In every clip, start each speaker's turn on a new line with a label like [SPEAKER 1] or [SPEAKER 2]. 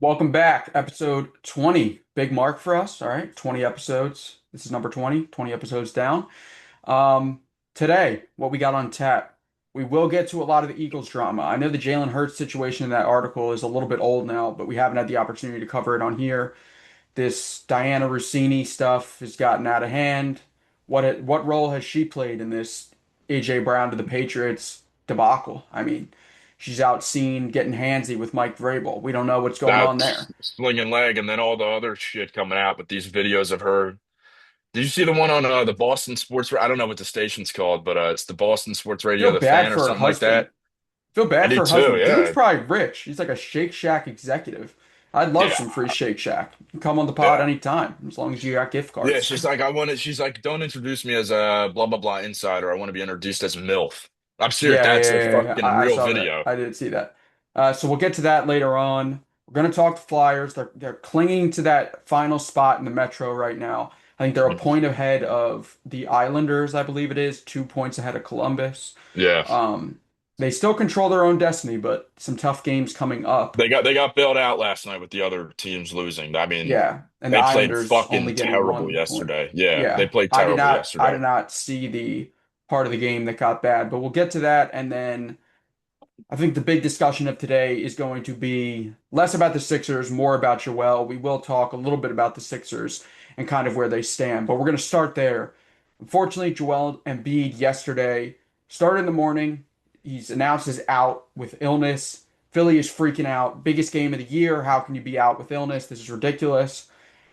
[SPEAKER 1] Welcome back. Episode 20. Big mark for us. All right. 20 episodes. This is number 20, 20 episodes down. Um, Today, what we got on tap. We will get to a lot of the Eagles drama. I know the Jalen Hurts situation in that article is a little bit old now, but we haven't had the opportunity to cover it on here. This Diana Rossini stuff has gotten out of hand. What role has she played in this AJ Brown to the Patriots debacle? I mean, she's out seen getting handsy with Mike Vrabel. We don't know what's going
[SPEAKER 2] That
[SPEAKER 1] on there.
[SPEAKER 2] slinging leg, and then all the other shit coming out with these videos of her. Did you see the one on the Boston Sports? I don't know what the station's called, but it's the Boston Sports Radio,
[SPEAKER 1] Feel
[SPEAKER 2] the
[SPEAKER 1] bad
[SPEAKER 2] fan or
[SPEAKER 1] for her
[SPEAKER 2] something like
[SPEAKER 1] husband.
[SPEAKER 2] that.
[SPEAKER 1] Feel
[SPEAKER 2] I
[SPEAKER 1] bad for
[SPEAKER 2] did
[SPEAKER 1] her
[SPEAKER 2] too.
[SPEAKER 1] husband. Dude's
[SPEAKER 2] Yeah,
[SPEAKER 1] probably rich. He's like a Shake Shack executive. I'd love
[SPEAKER 2] yeah,
[SPEAKER 1] some free Shake Shack. You can come on the pod
[SPEAKER 2] yeah,
[SPEAKER 1] anytime, as long as you got gift
[SPEAKER 2] yeah.
[SPEAKER 1] cards.
[SPEAKER 2] She's like, I want to. She's like, don't introduce me as a blah blah blah insider. I want to be introduced as a MILF. I'm serious.
[SPEAKER 1] Yeah,
[SPEAKER 2] That's a
[SPEAKER 1] yeah, yeah, yeah.
[SPEAKER 2] fucking
[SPEAKER 1] I
[SPEAKER 2] real
[SPEAKER 1] saw that.
[SPEAKER 2] video.
[SPEAKER 1] I did see that. So we'll get to that later on. We're gonna talk the Flyers. They're clinging to that final spot in the Metro right now. I think they're a
[SPEAKER 2] Mhm.
[SPEAKER 1] point ahead of the Islanders, I believe it is, 2 points ahead of Columbus.
[SPEAKER 2] Yeah,
[SPEAKER 1] Um, they still control their own destiny, but some tough games coming up.
[SPEAKER 2] they got bailed out last night with the other teams losing. I mean,
[SPEAKER 1] Yeah, and the
[SPEAKER 2] they played
[SPEAKER 1] Islanders
[SPEAKER 2] fucking
[SPEAKER 1] only getting
[SPEAKER 2] terrible
[SPEAKER 1] 1 point.
[SPEAKER 2] yesterday. Yeah, they
[SPEAKER 1] Yeah,
[SPEAKER 2] played
[SPEAKER 1] I did
[SPEAKER 2] terrible
[SPEAKER 1] not I
[SPEAKER 2] yesterday.
[SPEAKER 1] did not see the part of the game that got bad, but we'll get to that. And then I think the big discussion of today is going to be less about the Sixers, more about Joel. We will talk a little bit about the Sixers and kind of where they stand, but we're going to start there. Unfortunately, Joel Embiid yesterday started in the morning. He's announced his out with illness. Philly is freaking out. Biggest game of the year. How can you be out with illness? This is ridiculous.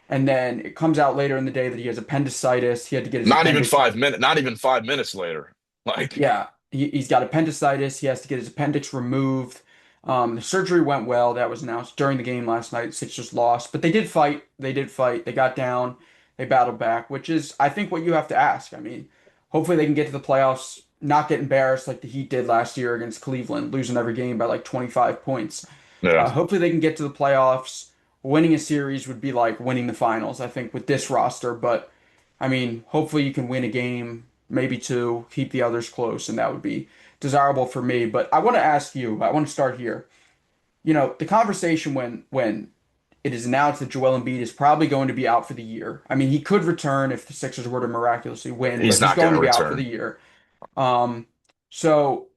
[SPEAKER 1] And then it comes out later in the day that he has appendicitis. He had to get his appendix.
[SPEAKER 2] Not even 5 minutes later. Like,
[SPEAKER 1] Yeah, he's got appendicitis. He has to get his appendix removed. The surgery went well. That was announced during the game last night. Sixers lost, but they did fight. They did fight. They got down. They battled back, which is, I think, what you have to ask. I mean, hopefully they can get to the playoffs, not get embarrassed like the Heat did last year against Cleveland, losing every game by like 25 points.
[SPEAKER 2] yeah,
[SPEAKER 1] Hopefully they can get to the playoffs. Winning a series would be like winning the finals, I think, with this roster. But I mean, hopefully you can win a game, maybe two, keep the others close, and that would be desirable for me. But I want to ask you, I want to start here. The conversation when it is announced that Joel Embiid is probably going to be out for the year. I mean, he could return if the Sixers were to miraculously win, but
[SPEAKER 2] he's
[SPEAKER 1] he's
[SPEAKER 2] not
[SPEAKER 1] going
[SPEAKER 2] going
[SPEAKER 1] to
[SPEAKER 2] to
[SPEAKER 1] be out for the
[SPEAKER 2] return.
[SPEAKER 1] year. Um, so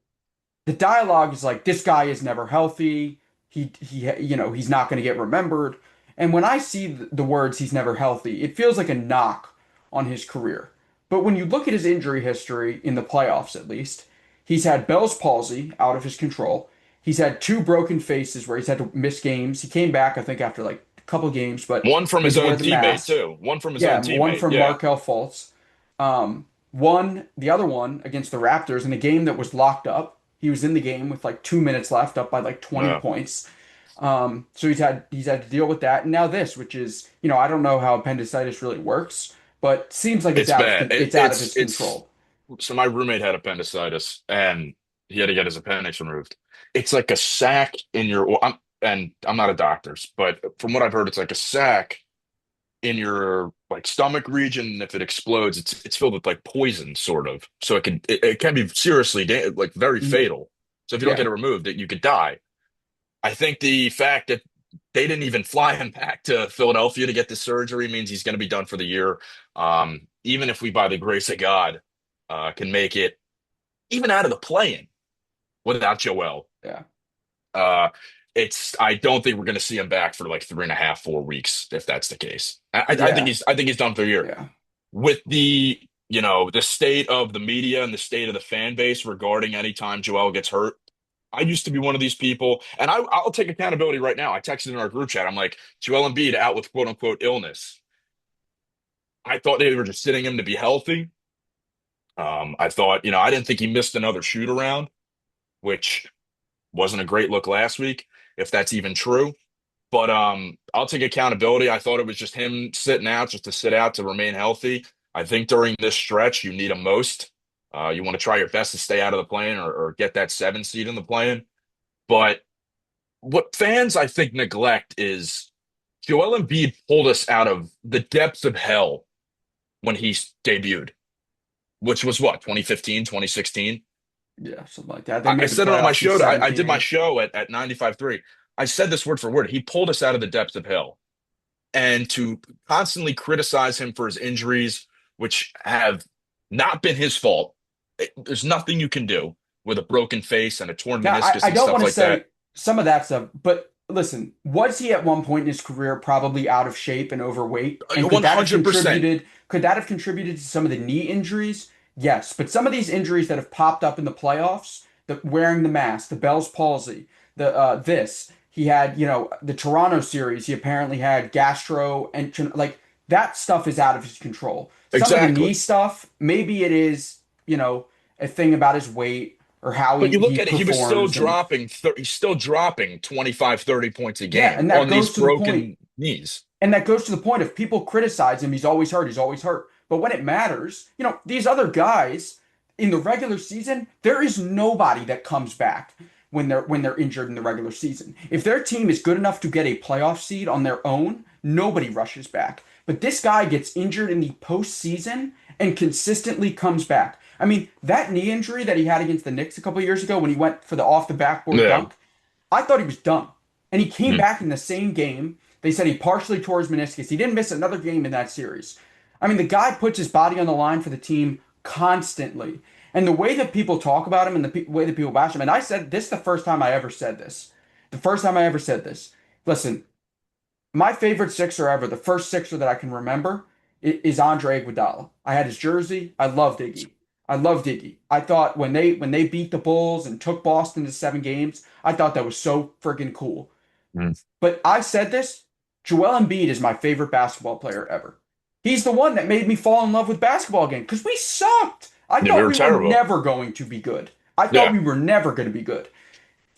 [SPEAKER 1] the dialogue is like, this guy is never healthy. He's not going to get remembered. And when I see the words he's never healthy, it feels like a knock on his career. But when you look at his injury history in the playoffs, at least, he's had Bell's palsy out of his control. He's had two broken faces where he's had to miss games. He came back, I think, after like a couple games, but
[SPEAKER 2] One from
[SPEAKER 1] he had
[SPEAKER 2] his
[SPEAKER 1] to wear
[SPEAKER 2] own
[SPEAKER 1] the
[SPEAKER 2] teammate
[SPEAKER 1] mask.
[SPEAKER 2] too. One from his own
[SPEAKER 1] Yeah, one
[SPEAKER 2] teammate.
[SPEAKER 1] from
[SPEAKER 2] Yeah,
[SPEAKER 1] Markel Fultz. The other one against the Raptors in a game that was locked up. He was in the game with like 2 minutes left, up by like 20
[SPEAKER 2] yeah.
[SPEAKER 1] points. So he's had to deal with that, and now this, which is, I don't know how appendicitis really works, but seems like
[SPEAKER 2] It's bad.
[SPEAKER 1] it's out of his
[SPEAKER 2] It's
[SPEAKER 1] control.
[SPEAKER 2] so my roommate had appendicitis and he had to get his appendix removed. It's like a sac in your. Well, I'm not a doctor, but from what I've heard, it's like a sac in your like stomach region. If it explodes, it's filled with like poison, sort of. So it can be seriously like very
[SPEAKER 1] Mhm.
[SPEAKER 2] fatal. So if you don't get
[SPEAKER 1] Yeah,
[SPEAKER 2] it removed, you could die. I think the fact that they didn't even fly him back to Philadelphia to get the surgery means he's going to be done for the year. Even if we, by the grace of God, can make it even out of the play-in without Joel,
[SPEAKER 1] yeah,
[SPEAKER 2] uh, I don't think we're going to see him back for like 3.5, 4 weeks if that's the case.
[SPEAKER 1] yeah,
[SPEAKER 2] I think he's done for the year.
[SPEAKER 1] yeah,
[SPEAKER 2] With the state of the media and the state of the fan base regarding any time Joel gets hurt. I used to be one of these people, and I'll take accountability right now. I texted in our group chat. I'm like, Joel Embiid out with quote unquote illness. I thought they were just sitting him to be healthy. I thought, I didn't think he missed another shoot around, which wasn't a great look last week, if that's even true. But I'll take accountability. I thought it was just him sitting out, just to sit out to remain healthy. I think during this stretch, you need him most. You want to try your best to stay out of the plane or get that 7 seed in the plane. But what fans, I think, neglect is Joel Embiid pulled us out of the depths of hell when he debuted, which was what, 2015, 2016.
[SPEAKER 1] yeah, something like that. They
[SPEAKER 2] I
[SPEAKER 1] made the
[SPEAKER 2] said it on my
[SPEAKER 1] playoffs in
[SPEAKER 2] show. I did my
[SPEAKER 1] 17-8.
[SPEAKER 2] show at 95.3. I said this word for word. He pulled us out of the depths of hell. And to constantly criticize him for his injuries, which have not been his fault, there's nothing you can do with a broken face and a torn
[SPEAKER 1] Now,
[SPEAKER 2] meniscus
[SPEAKER 1] I
[SPEAKER 2] and
[SPEAKER 1] don't
[SPEAKER 2] stuff
[SPEAKER 1] want to
[SPEAKER 2] like that.
[SPEAKER 1] say some of that stuff, but listen, was he at one point in his career probably out of shape and overweight? And
[SPEAKER 2] 100%.
[SPEAKER 1] could that have contributed to some of the knee injuries? Yes, but some of these injuries that have popped up in the playoffs, the wearing the mask, the Bell's palsy, the this, he had, the Toronto series, he apparently had gastro and like that stuff is out of his control. Some of the knee
[SPEAKER 2] Exactly.
[SPEAKER 1] stuff, maybe it is, a thing about his weight or how
[SPEAKER 2] But you look
[SPEAKER 1] he
[SPEAKER 2] at it, he was still
[SPEAKER 1] performs. And
[SPEAKER 2] dropping, he's still dropping 25, 30 points a
[SPEAKER 1] yeah,
[SPEAKER 2] game on these broken knees.
[SPEAKER 1] and that goes to the point of people criticize him, he's always hurt. But when it matters, these other guys in the regular season, there is nobody that comes back when they're injured in the regular season. If their team is good enough to get a playoff seed on their own, nobody rushes back. But this guy gets injured in the postseason and consistently comes back. I mean, that knee injury that he had against the Knicks a couple of years ago when he went for the off the backboard
[SPEAKER 2] Yeah.
[SPEAKER 1] dunk, I thought he was done. And he came
[SPEAKER 2] Mhm.
[SPEAKER 1] back in the same game. They said he partially tore his meniscus. He didn't miss another game in that series. I mean, the guy puts his body on the line for the team constantly. And the way that people talk about him and the way that people bash him, and I said this the first time I ever said this. The first time I ever said this. Listen, my favorite Sixer ever, the first Sixer that I can remember, is Andre Iguodala. I had his jersey. I loved Iggy. I loved Iggy. I thought when they beat the Bulls and took Boston to 7 games, I thought that was so friggin' cool.
[SPEAKER 2] Mhm.
[SPEAKER 1] But I said this, Joel Embiid is my favorite basketball player ever. He's the one that made me fall in love with basketball again because we sucked. I
[SPEAKER 2] Yeah, we
[SPEAKER 1] thought
[SPEAKER 2] were
[SPEAKER 1] we were
[SPEAKER 2] terrible.
[SPEAKER 1] never going to be good. I thought
[SPEAKER 2] Yeah.
[SPEAKER 1] we were never going to be good.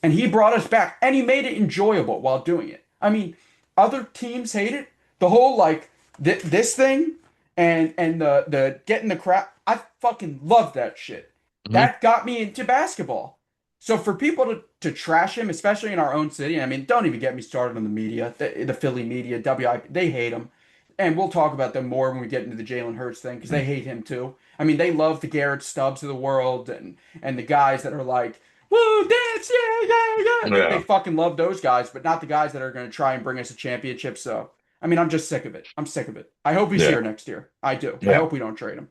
[SPEAKER 1] And he brought us back and he made it enjoyable while doing it. I mean, other teams hate it. The whole like this thing and the getting the crap. I fucking love that shit.
[SPEAKER 2] Mhm.
[SPEAKER 1] That got me into basketball. So for people to trash him, especially in our own city, I mean, don't even get me started on the media, the Philly media, WIP, they hate him. And we'll talk about them more when we get into the Jalen Hurts thing because they hate him too. I mean, they love the Garrett Stubbs of the world and the guys that are like, woo, dance, yeah, yeah, yeah. They
[SPEAKER 2] Yeah.
[SPEAKER 1] fucking love those guys, but not the guys that are going to try and bring us a championship. So, I mean, I'm just sick of it. I'm sick of it. I hope he's
[SPEAKER 2] Yeah.
[SPEAKER 1] here next year. I do. I
[SPEAKER 2] Yeah.
[SPEAKER 1] hope we don't trade him.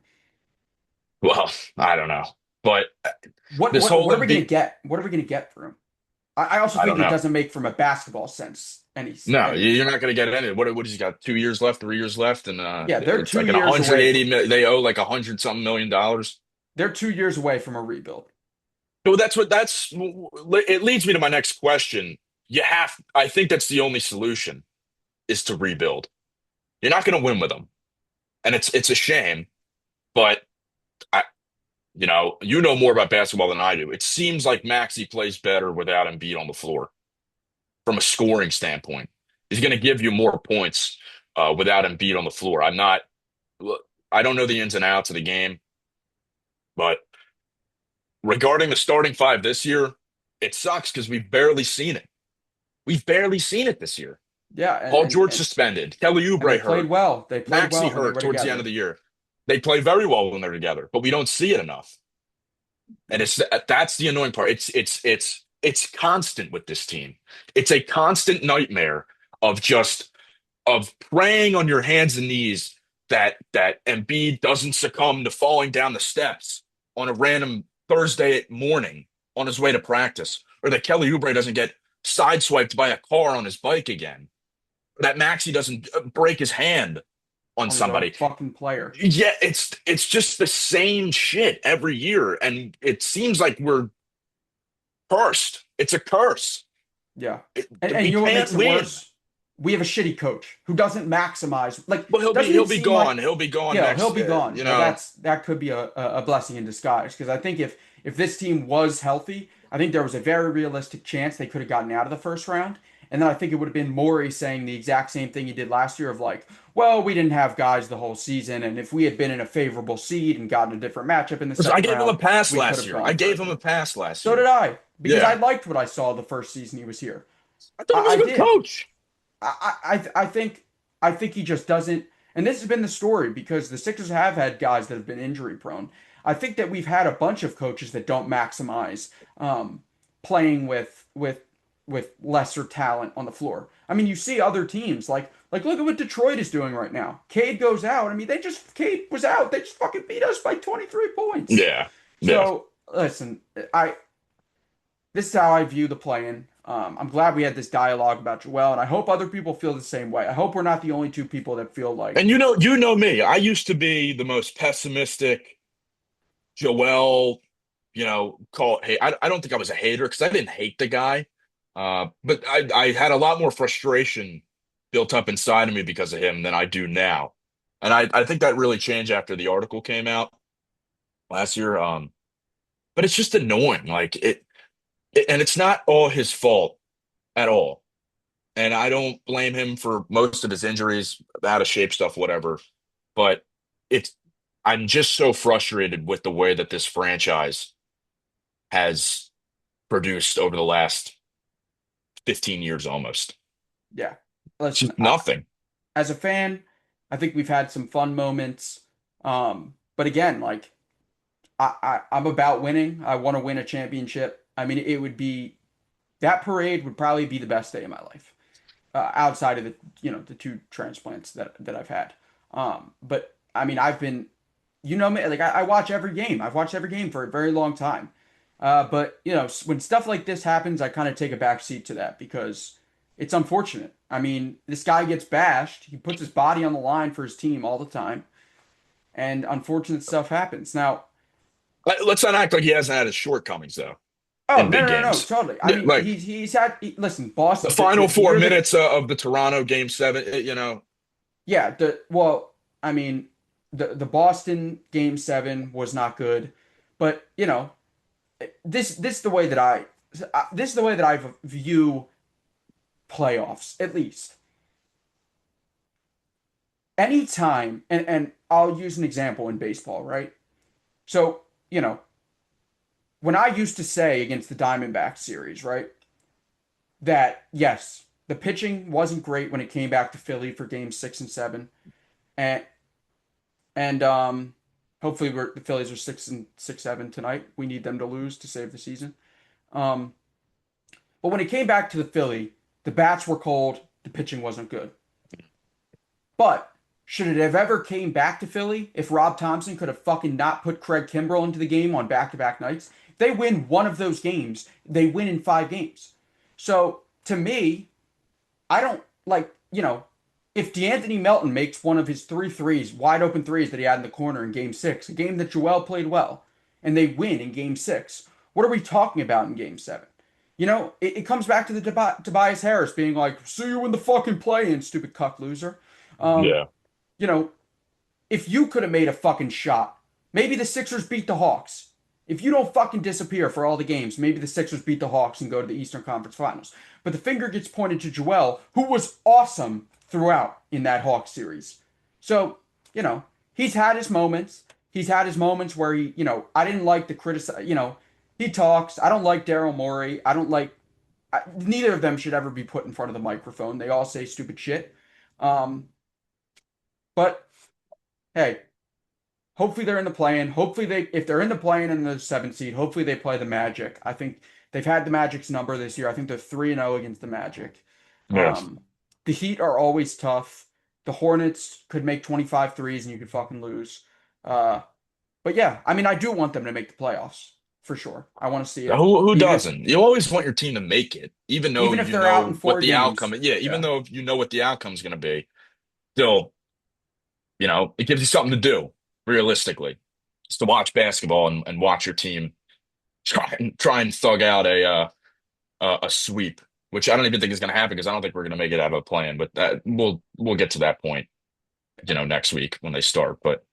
[SPEAKER 2] Well, I don't know. But
[SPEAKER 1] What
[SPEAKER 2] this
[SPEAKER 1] what
[SPEAKER 2] whole
[SPEAKER 1] what are we going to
[SPEAKER 2] Embiid,
[SPEAKER 1] get? What are we going to get for him? I also
[SPEAKER 2] I don't
[SPEAKER 1] think it
[SPEAKER 2] know.
[SPEAKER 1] doesn't make from a basketball sense
[SPEAKER 2] No,
[SPEAKER 1] any.
[SPEAKER 2] you're not going to get any. What has he got? 2 years left, 3 years left, and
[SPEAKER 1] Yeah, they're
[SPEAKER 2] it's
[SPEAKER 1] two
[SPEAKER 2] like an
[SPEAKER 1] years away from
[SPEAKER 2] 180. They owe like 100 something $1 million.
[SPEAKER 1] they're 2 years away from a rebuild.
[SPEAKER 2] So that's it leads me to my next question. I think that's the only solution is to rebuild. You're not going to win with them, and it's a shame, but I you know more about basketball than I do. It seems like Maxey plays better without Embiid on the floor from a scoring standpoint. He's going to give you more points without Embiid on the floor. I don't know the ins and outs of the game, but regarding the starting five this year, it sucks because we've barely seen it. We've barely seen it this year.
[SPEAKER 1] Yeah,
[SPEAKER 2] Paul George suspended. Kelly
[SPEAKER 1] and they
[SPEAKER 2] Oubre
[SPEAKER 1] played
[SPEAKER 2] hurt.
[SPEAKER 1] well. They played
[SPEAKER 2] Maxey
[SPEAKER 1] well when they
[SPEAKER 2] hurt
[SPEAKER 1] were
[SPEAKER 2] towards the end of
[SPEAKER 1] together.
[SPEAKER 2] the year. They play very well when they're together, but we don't see it enough. And that's the annoying part. It's constant with this team. It's a constant nightmare of just of praying on your hands and knees that Embiid doesn't succumb to falling down the steps on a random Thursday morning on his way to practice, or that Kelly Oubre doesn't get sideswiped by a car on his bike again, or that Maxey doesn't break his hand on
[SPEAKER 1] On his own
[SPEAKER 2] somebody.
[SPEAKER 1] fucking player.
[SPEAKER 2] Yeah, it's just the same shit every year, and it seems like we're cursed. It's a curse.
[SPEAKER 1] Yeah. And
[SPEAKER 2] We
[SPEAKER 1] you know what
[SPEAKER 2] can't
[SPEAKER 1] makes it
[SPEAKER 2] win.
[SPEAKER 1] worse? We have a shitty coach who doesn't maximize. Like,
[SPEAKER 2] Well,
[SPEAKER 1] doesn't
[SPEAKER 2] he'll
[SPEAKER 1] it
[SPEAKER 2] be
[SPEAKER 1] seem like,
[SPEAKER 2] gone. He'll be gone
[SPEAKER 1] yeah, he'll
[SPEAKER 2] next.
[SPEAKER 1] be gone. But that could be a blessing in disguise because I think if this team was healthy, I think there was a very realistic chance they could have gotten out of the first round. And then I think it would have been Morey saying the exact same thing he did last year of like, well, we didn't have guys the whole season, and if we had been in a favorable seed and gotten a different matchup in the
[SPEAKER 2] I
[SPEAKER 1] second
[SPEAKER 2] gave him a
[SPEAKER 1] round,
[SPEAKER 2] pass
[SPEAKER 1] we could
[SPEAKER 2] last
[SPEAKER 1] have
[SPEAKER 2] year. I
[SPEAKER 1] gone
[SPEAKER 2] gave him a
[SPEAKER 1] further.
[SPEAKER 2] pass last
[SPEAKER 1] So did
[SPEAKER 2] year.
[SPEAKER 1] I because I
[SPEAKER 2] Yeah,
[SPEAKER 1] liked what I saw the first season he was here.
[SPEAKER 2] I thought he was
[SPEAKER 1] I
[SPEAKER 2] a good
[SPEAKER 1] did.
[SPEAKER 2] coach.
[SPEAKER 1] I think he just doesn't. And this has been the story because the Sixers have had guys that have been injury prone. I think that we've had a bunch of coaches that don't maximize playing with with lesser talent on the floor. I mean, you see other teams like look at what Detroit is doing right now. Cade goes out. I mean, Cade was out. They just fucking beat us by 23 points.
[SPEAKER 2] Yeah. Yeah.
[SPEAKER 1] So listen, I this is how I view the play-in. I'm glad we had this dialogue about Joel, and I hope other people feel the same way. I hope we're not the only two people that feel
[SPEAKER 2] And
[SPEAKER 1] like,
[SPEAKER 2] you know me. I used to be the most pessimistic Joel, call hey, I don't think I was a hater because I didn't hate the guy. But I had a lot more frustration built up inside of me because of him than I do now. And I think that really changed after the article came out last year. But it's just annoying. And it's not all his fault at all. And I don't blame him for most of his injuries, out of shape stuff, whatever. But it's I'm just so frustrated with the way that this franchise has produced over the last 15 years almost.
[SPEAKER 1] yeah,
[SPEAKER 2] It's
[SPEAKER 1] listen,
[SPEAKER 2] just nothing.
[SPEAKER 1] as a fan, I think we've had some fun moments. But again, like I'm about winning. I want to win a championship. I mean, it would be that parade would probably be the best day of my life, outside of the two transplants that I've had. But I mean, I've been, me, like I watch every game. I've watched every game for a very long time. But when stuff like this happens, I kind of take a back seat to that because it's unfortunate. I mean, this guy gets bashed. He puts his body on the line for his team all the time, and unfortunate stuff happens. Now,
[SPEAKER 2] Let's not act like he hasn't had his shortcomings though
[SPEAKER 1] oh,
[SPEAKER 2] in
[SPEAKER 1] no,
[SPEAKER 2] big
[SPEAKER 1] no, no, no,
[SPEAKER 2] games.
[SPEAKER 1] totally. I
[SPEAKER 2] Yeah,
[SPEAKER 1] mean,
[SPEAKER 2] like
[SPEAKER 1] he's had listen,
[SPEAKER 2] the
[SPEAKER 1] Boston,
[SPEAKER 2] final
[SPEAKER 1] the
[SPEAKER 2] four
[SPEAKER 1] year that
[SPEAKER 2] minutes of the Toronto game seven,
[SPEAKER 1] yeah, I mean, the Boston game seven was not good, but this is the way that this is the way that I view playoffs, at least. Anytime, and I'll use an example in baseball, right? So, when I used to say against the Diamondback series, right, that yes, the pitching wasn't great when it came back to Philly for game 6 and 7. And and hopefully the Phillies are 6-7 tonight. We need them to lose to save the season. Um, but when it came back to the Philly, the bats were cold, the pitching wasn't good. But should it have ever came back to Philly if Rob Thompson could have fucking not put Craig Kimbrell into the game on back-to-back nights? If they win one of those games, they win in 5 games. So to me, I don't like, if DeAnthony Melton makes one of his three threes, wide open threes that he had in the corner in game 6, a game that Joel played well, and they win in game 6, what are we talking about in game 7? It comes back to the Tobias Harris being like, see you in the fucking play-in, stupid cuck loser. Um,
[SPEAKER 2] yeah.
[SPEAKER 1] you know, if you could have made a fucking shot, maybe the Sixers beat the Hawks. If you don't fucking disappear for all the games, maybe the Sixers beat the Hawks and go to the Eastern Conference Finals. But the finger gets pointed to Joel, who was awesome throughout in that Hawks series. So, he's had his moments. He's had his moments where I didn't like the criticize, he talks. I don't like Daryl Morey. I don't like, neither of them should ever be put in front of the microphone. They all say stupid shit. Um, but hey, hopefully they're in the play-in. Hopefully if they're in the play-in and the 7th seed, hopefully they play the Magic. I think they've had the Magic's number this year. I think they're 3-0 against the Magic.
[SPEAKER 2] Yeah.
[SPEAKER 1] The Heat are always tough. The Hornets could make 25 threes and you could fucking lose. Uh, but yeah, I mean, I do want them to make the playoffs for sure. I want to see it,
[SPEAKER 2] Who
[SPEAKER 1] even if
[SPEAKER 2] doesn't? You always want your team to make it, even though
[SPEAKER 1] even if
[SPEAKER 2] you
[SPEAKER 1] they're out in
[SPEAKER 2] know what
[SPEAKER 1] four
[SPEAKER 2] the outcome
[SPEAKER 1] games.
[SPEAKER 2] is. Yeah, even
[SPEAKER 1] Yeah,
[SPEAKER 2] though you know what the outcome's going to be, still, it gives you something to do, realistically. Just to watch basketball and watch your team try and thug out a sweep, which I don't even think is going to happen because I don't think we're going to make it out of a plan. But that we'll get to that point, next week when they start. But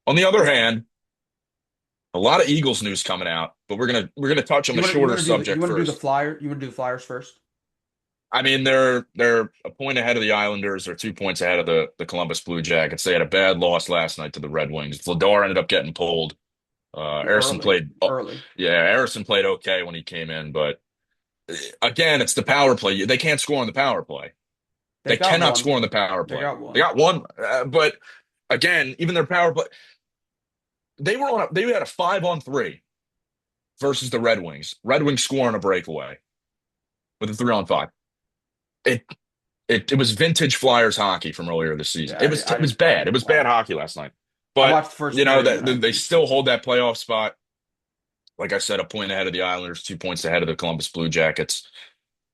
[SPEAKER 2] on the other hand, a lot of Eagles news coming out, but we're gonna touch on the shorter
[SPEAKER 1] you
[SPEAKER 2] subject
[SPEAKER 1] want to do the
[SPEAKER 2] first.
[SPEAKER 1] Flyer? You want to do the Flyers first?
[SPEAKER 2] I mean, they're a point ahead of the Islanders. They're 2 points ahead of the Columbus Blue Jackets. They had a bad loss last night to the Red Wings. Vladar ended up getting pulled. Harrison
[SPEAKER 1] Early,
[SPEAKER 2] played,
[SPEAKER 1] early.
[SPEAKER 2] yeah, Harrison played okay when he came in, but again, it's the power play. They can't score on the power play.
[SPEAKER 1] They
[SPEAKER 2] They
[SPEAKER 1] got
[SPEAKER 2] cannot
[SPEAKER 1] one.
[SPEAKER 2] score on the power
[SPEAKER 1] They
[SPEAKER 2] play.
[SPEAKER 1] got
[SPEAKER 2] They
[SPEAKER 1] one.
[SPEAKER 2] got one, but again, even their power play, they had a 5-on-3 versus the Red Wings. Red Wings score on a breakaway. with a 3-on-5. It it was vintage Flyers hockey from earlier this season.
[SPEAKER 1] Yeah,
[SPEAKER 2] It was
[SPEAKER 1] I
[SPEAKER 2] bad. It
[SPEAKER 1] didn't
[SPEAKER 2] was bad
[SPEAKER 1] watch.
[SPEAKER 2] hockey last night.
[SPEAKER 1] I
[SPEAKER 2] But
[SPEAKER 1] watched the first
[SPEAKER 2] you know
[SPEAKER 1] period
[SPEAKER 2] that
[SPEAKER 1] and I
[SPEAKER 2] they
[SPEAKER 1] didn't
[SPEAKER 2] still
[SPEAKER 1] see it.
[SPEAKER 2] hold that playoff spot. Like I said, a point ahead of the Islanders, 2 points ahead of the Columbus Blue Jackets.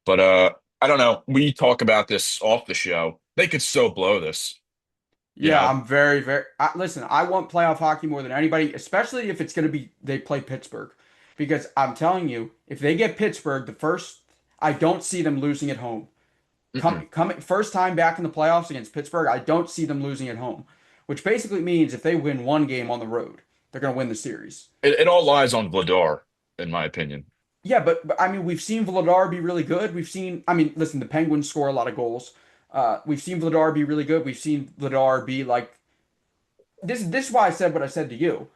[SPEAKER 2] But I don't know. We talk about this off the show. They could so blow this, you
[SPEAKER 1] Yeah,
[SPEAKER 2] know.
[SPEAKER 1] I'm very. Listen, I want playoff hockey more than anybody, especially if it's going to be they play Pittsburgh, because I'm telling you, if they get Pittsburgh, I don't see them losing at home.
[SPEAKER 2] Mm-mm.
[SPEAKER 1] Coming first time back in the playoffs against Pittsburgh, I don't see them losing at home, which basically means if they win one game on the road, they're going to win the series.
[SPEAKER 2] It all lies on Vladar, in my opinion.
[SPEAKER 1] Yeah, but I mean, we've seen Vladar be really good. I mean, listen, the Penguins score a lot of goals. We've seen Vladar be really good. We've seen Vladar be like this is why I said what I said to you.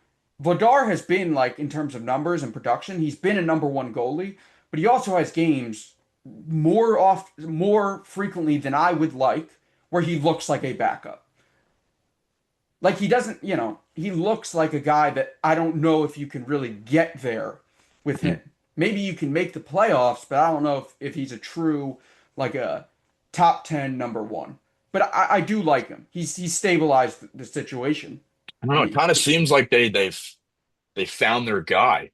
[SPEAKER 1] Vladar has been like in terms of numbers and production, he's been a number one goalie, but he also has games more frequently than I would like where he looks like a backup. Like he doesn't, he looks like a guy that I don't know if you can really get there with
[SPEAKER 2] Mm.
[SPEAKER 1] him. Maybe you can make the playoffs, but I don't know if he's a true like a top 10 number one. But I do like him. He's stabilized the situation.
[SPEAKER 2] I don't
[SPEAKER 1] I
[SPEAKER 2] know. It
[SPEAKER 1] mean,
[SPEAKER 2] kind of seems like they found their guy.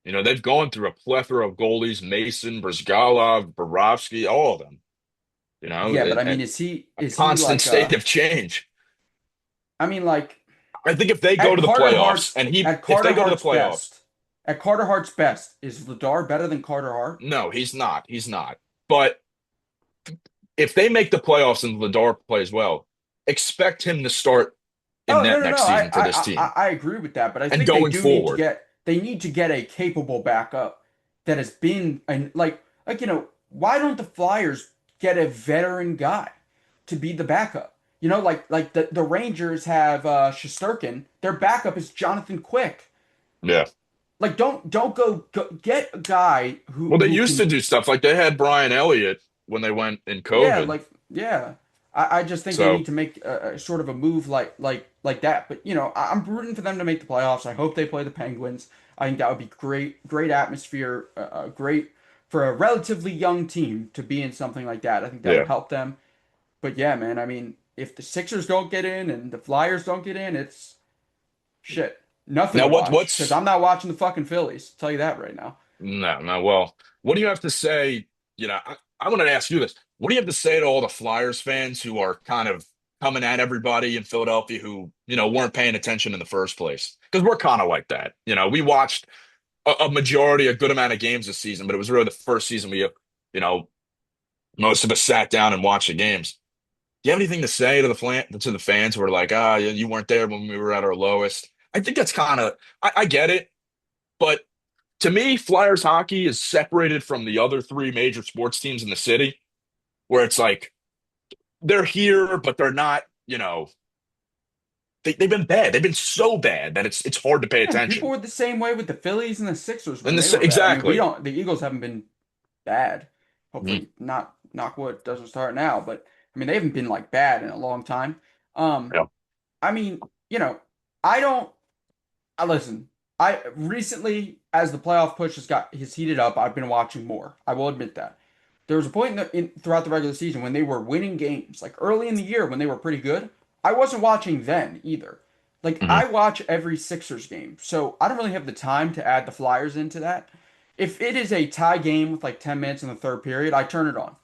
[SPEAKER 2] You know, they've gone through a plethora of goalies: Mason, Brzgalov, Borovsky, all of them. You know,
[SPEAKER 1] yeah, but I mean,
[SPEAKER 2] and a
[SPEAKER 1] is he
[SPEAKER 2] constant
[SPEAKER 1] like
[SPEAKER 2] state of change.
[SPEAKER 1] I mean like
[SPEAKER 2] I think if they go
[SPEAKER 1] at
[SPEAKER 2] to the
[SPEAKER 1] Carter
[SPEAKER 2] playoffs,
[SPEAKER 1] Hart's at
[SPEAKER 2] if they
[SPEAKER 1] Carter
[SPEAKER 2] go to the
[SPEAKER 1] Hart's
[SPEAKER 2] playoffs,
[SPEAKER 1] best, at Carter Hart's best, is Vladar better than Carter Hart?
[SPEAKER 2] no, he's not. He's not. But if they make the playoffs and Vladar plays well, expect him to start in
[SPEAKER 1] Oh,
[SPEAKER 2] net
[SPEAKER 1] no.
[SPEAKER 2] next season for this team
[SPEAKER 1] I agree with that, but I
[SPEAKER 2] and
[SPEAKER 1] think they
[SPEAKER 2] going
[SPEAKER 1] do need to
[SPEAKER 2] forward.
[SPEAKER 1] get they need to get a capable backup that has been and why don't the Flyers get a veteran guy to be the backup? Like the Rangers have Shesterkin, their backup is Jonathan Quick.
[SPEAKER 2] Yeah.
[SPEAKER 1] Like don't go get a guy
[SPEAKER 2] Well, they
[SPEAKER 1] who
[SPEAKER 2] used to
[SPEAKER 1] can.
[SPEAKER 2] do stuff like they had Brian Elliott when they went in
[SPEAKER 1] Yeah,
[SPEAKER 2] COVID.
[SPEAKER 1] yeah. I just think they
[SPEAKER 2] So
[SPEAKER 1] need to make a sort of a move like that. But I'm rooting for them to make the playoffs. I hope they play the Penguins. I think that would be great atmosphere, great for a relatively young team to be in something like that. I think that would
[SPEAKER 2] yeah.
[SPEAKER 1] help them. But yeah, man, I mean, if the Sixers don't get in and the Flyers don't get in, it's shit. Nothing
[SPEAKER 2] Now
[SPEAKER 1] to watch because
[SPEAKER 2] what's
[SPEAKER 1] I'm not watching the fucking Phillies. I'll tell you that right now.
[SPEAKER 2] no, no, well, what do you have to say? You know, I wanted to ask you this. What do you have to say to all the Flyers fans who are kind of coming at everybody in Philadelphia who, weren't paying attention in the first place? Because we're kind of like that. You know, we watched a majority, a good amount of games this season, but it was really the first season know, most of us sat down and watched the games. Do you have anything to say to the fans who are like, you weren't there when we were at our lowest? I think that's kind of, I get it, but to me, Flyers hockey is separated from the other three major sports teams in the city, where it's like they're here, but they're not, they've been bad. They've been so bad that it's hard to pay
[SPEAKER 1] And people
[SPEAKER 2] attention.
[SPEAKER 1] were the same way with the Phillies and the Sixers when
[SPEAKER 2] And
[SPEAKER 1] they
[SPEAKER 2] this
[SPEAKER 1] were bad. I mean, we
[SPEAKER 2] exactly.
[SPEAKER 1] don't. The Eagles haven't been bad.
[SPEAKER 2] Mhm.
[SPEAKER 1] Hopefully, not knock wood doesn't start now. But I mean, they haven't been like bad in a long time. Um,
[SPEAKER 2] Yeah.
[SPEAKER 1] I mean, I don't. I listen. I recently, as the playoff push has heated up, I've been watching more. I will admit that. There was a point throughout the regular season when they were winning games, like early in the year when they were pretty good. I wasn't watching then either. Like
[SPEAKER 2] Mhm.
[SPEAKER 1] I watch every Sixers game, so I don't really have the time to add the Flyers into that. If it is a tie game with like 10 minutes in the third period, I turn it on.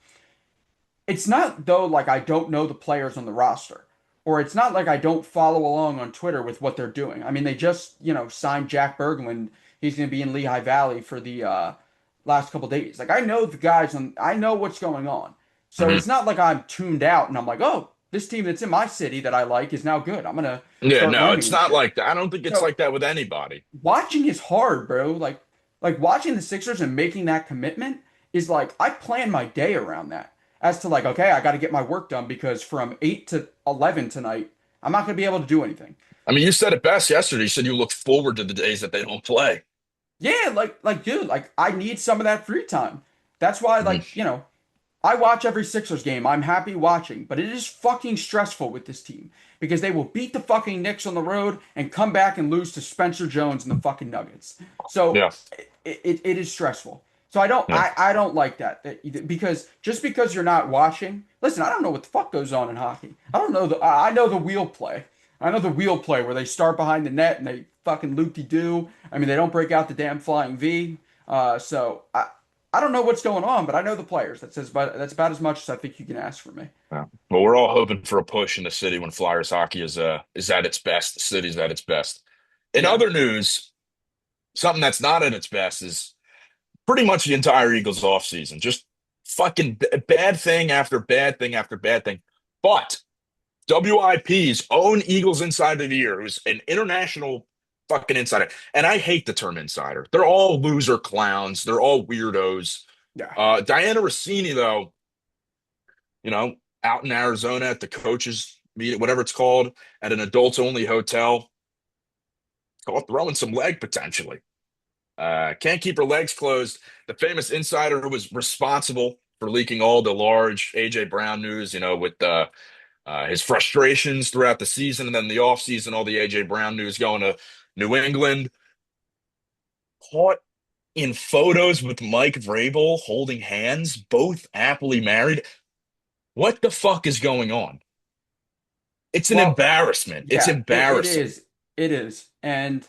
[SPEAKER 1] It's not though like I don't know the players on the roster, or it's not like I don't follow along on Twitter with what they're doing. I mean, they just signed Jack Berglund. He's going to be in Lehigh Valley for the last couple days. Like I know the guys and I know what's going on. So
[SPEAKER 2] Mhm.
[SPEAKER 1] it's not like I'm tuned out and I'm like, oh, this team that's in my city that I like is now good. I'm gonna
[SPEAKER 2] Yeah,
[SPEAKER 1] start
[SPEAKER 2] no,
[SPEAKER 1] learning
[SPEAKER 2] it's
[SPEAKER 1] and
[SPEAKER 2] not
[SPEAKER 1] shit.
[SPEAKER 2] like that. I don't think it's
[SPEAKER 1] So
[SPEAKER 2] like that with anybody.
[SPEAKER 1] watching is hard, bro. Like watching the Sixers and making that commitment is like I plan my day around that. As to like, okay, I got to get my work done because from 8 to 11 tonight, I'm not going to be able to do anything.
[SPEAKER 2] I mean, you said it best yesterday. You said you look forward to the days that they don't play.
[SPEAKER 1] Yeah, like dude, like I need some of that free time. That's why
[SPEAKER 2] Mhm.
[SPEAKER 1] I watch every Sixers game. I'm happy watching, but it is fucking stressful with this team because they will beat the fucking Knicks on the road and come back and lose to Spencer Jones and the fucking Nuggets. So
[SPEAKER 2] Yeah.
[SPEAKER 1] it is stressful. So I don't
[SPEAKER 2] Yeah.
[SPEAKER 1] I don't like because just because you're not watching, listen, I don't know what the fuck goes on in hockey. I don't know I know the wheel play. I know the wheel play where they start behind the net and they fucking loop-de-doo. I mean, they don't break out the damn flying V. So I don't know what's going on, but I know the players. That's about as much as I think you can ask for me.
[SPEAKER 2] Yeah. Well, we're all hoping for a push in the city when Flyers hockey is at its best. The city's at its best. In
[SPEAKER 1] Yeah.
[SPEAKER 2] other news, something that's not at its best is pretty much the entire Eagles offseason. Just fucking bad thing after bad thing after bad thing. But WIP's own Eagles Insider of the Year, who's an international fucking insider, and I hate the term insider. They're all loser clowns. They're all weirdos.
[SPEAKER 1] Yeah.
[SPEAKER 2] Diana Rossini, though, you know, out in Arizona at the coaches meeting, whatever it's called, at an adults only hotel, caught throwing some leg potentially. Can't keep her legs closed. The famous insider who was responsible for leaking all the large AJ Brown news, with his frustrations throughout the season and then the offseason, all the AJ Brown news going to New England, caught in photos with Mike Vrabel holding hands, both happily married. What the fuck is going on? It's an
[SPEAKER 1] Well,
[SPEAKER 2] embarrassment. It's
[SPEAKER 1] yeah, it
[SPEAKER 2] embarrassing.
[SPEAKER 1] is. It is. And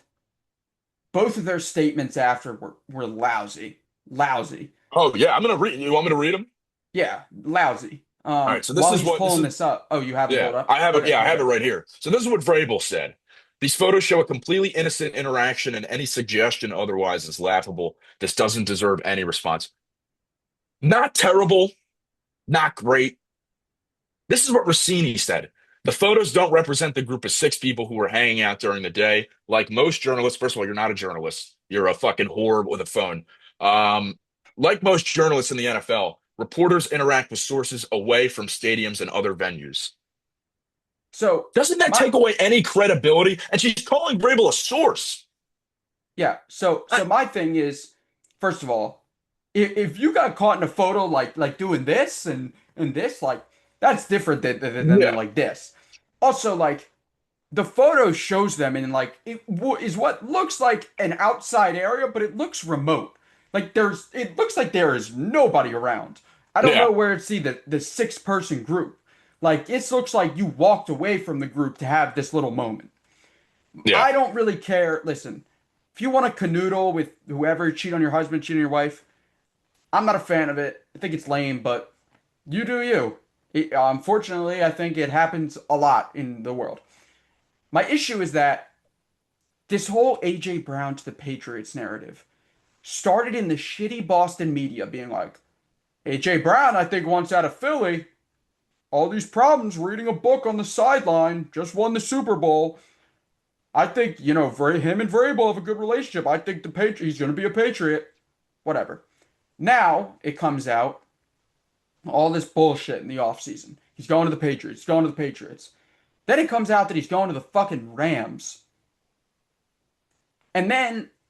[SPEAKER 1] both of their statements after were lousy. Lousy.
[SPEAKER 2] Oh yeah, I'm gonna read. You want me to read them?
[SPEAKER 1] Yeah, lousy.
[SPEAKER 2] All right. So this
[SPEAKER 1] While
[SPEAKER 2] is
[SPEAKER 1] he's
[SPEAKER 2] what this
[SPEAKER 1] pulling
[SPEAKER 2] is.
[SPEAKER 1] this up. Oh, you have it
[SPEAKER 2] Yeah,
[SPEAKER 1] pulled up?
[SPEAKER 2] I have it.
[SPEAKER 1] Okay,
[SPEAKER 2] Yeah, I
[SPEAKER 1] go
[SPEAKER 2] have it
[SPEAKER 1] ahead.
[SPEAKER 2] right here. So this is what Vrabel said. These photos show a completely innocent interaction, and any suggestion otherwise is laughable. This doesn't deserve any response. Not terrible, not great. This is what Rossini said. The photos don't represent the group of six people who were hanging out during the day. Like most journalists, first of all, you're not a journalist. You're a fucking whore with a phone. Um, like most journalists in the NFL, reporters interact with sources away from stadiums and other venues.
[SPEAKER 1] So
[SPEAKER 2] Doesn't that
[SPEAKER 1] my
[SPEAKER 2] take away any credibility? And she's calling Vrabel a source.
[SPEAKER 1] yeah, so
[SPEAKER 2] I-
[SPEAKER 1] my thing is, first of all, if you got caught in a photo like doing this and this, like that's different than
[SPEAKER 2] yeah,
[SPEAKER 1] like this. Also, like the photo shows them in like is what looks like an outside area, but it looks remote. Like it looks like there is nobody around. I don't
[SPEAKER 2] yeah,
[SPEAKER 1] know where to see the six-person group. Like it looks like you walked away from the group to have this little moment.
[SPEAKER 2] yeah.
[SPEAKER 1] I don't really care. Listen, if you want to canoodle with whoever, cheat on your husband, cheat on your wife, I'm not a fan of it. I think it's lame, but you do you. Unfortunately, I think it happens a lot in the world. My issue is that this whole AJ Brown to the Patriots narrative started in the shitty Boston media being like, AJ Brown, I think, wants out of Philly. All these problems reading a book on the sideline, just won the Super Bowl. I think, him and Vrabel have a good relationship. I think he's going to be a Patriot. Whatever. Now it comes out all this bullshit in the offseason. He's going to the Patriots. He's going to the Patriots. Then it comes out that he's going to the fucking Rams. And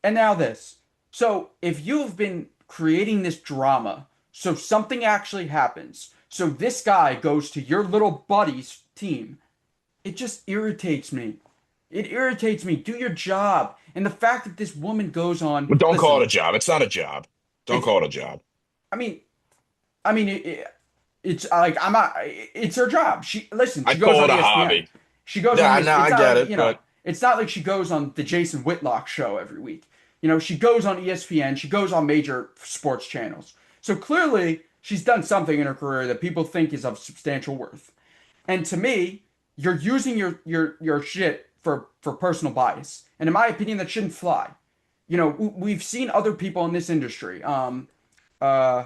[SPEAKER 1] now this. So if you've been creating this drama, so something actually happens, so this guy goes to your little buddy's team, it just irritates me. It irritates me. Do your job. And the fact that this woman goes on,
[SPEAKER 2] But don't call it
[SPEAKER 1] listen,
[SPEAKER 2] a job. It's not a job. Don't
[SPEAKER 1] it's,
[SPEAKER 2] call it a job.
[SPEAKER 1] I mean, it's like I'm not. It's her job. She
[SPEAKER 2] I'd
[SPEAKER 1] goes
[SPEAKER 2] call
[SPEAKER 1] on
[SPEAKER 2] it a
[SPEAKER 1] ESPN.
[SPEAKER 2] hobby.
[SPEAKER 1] She goes on
[SPEAKER 2] Yeah, no,
[SPEAKER 1] ESPN. It's
[SPEAKER 2] I
[SPEAKER 1] not
[SPEAKER 2] get
[SPEAKER 1] like
[SPEAKER 2] it, but
[SPEAKER 1] It's not like she goes on the Jason Whitlock show every week. She goes on ESPN. She goes on major sports channels. So clearly, she's done something in her career that people think is of substantial worth. And to me, you're using your shit for personal bias. And in my opinion, that shouldn't fly. We've seen other people in this industry. Uh,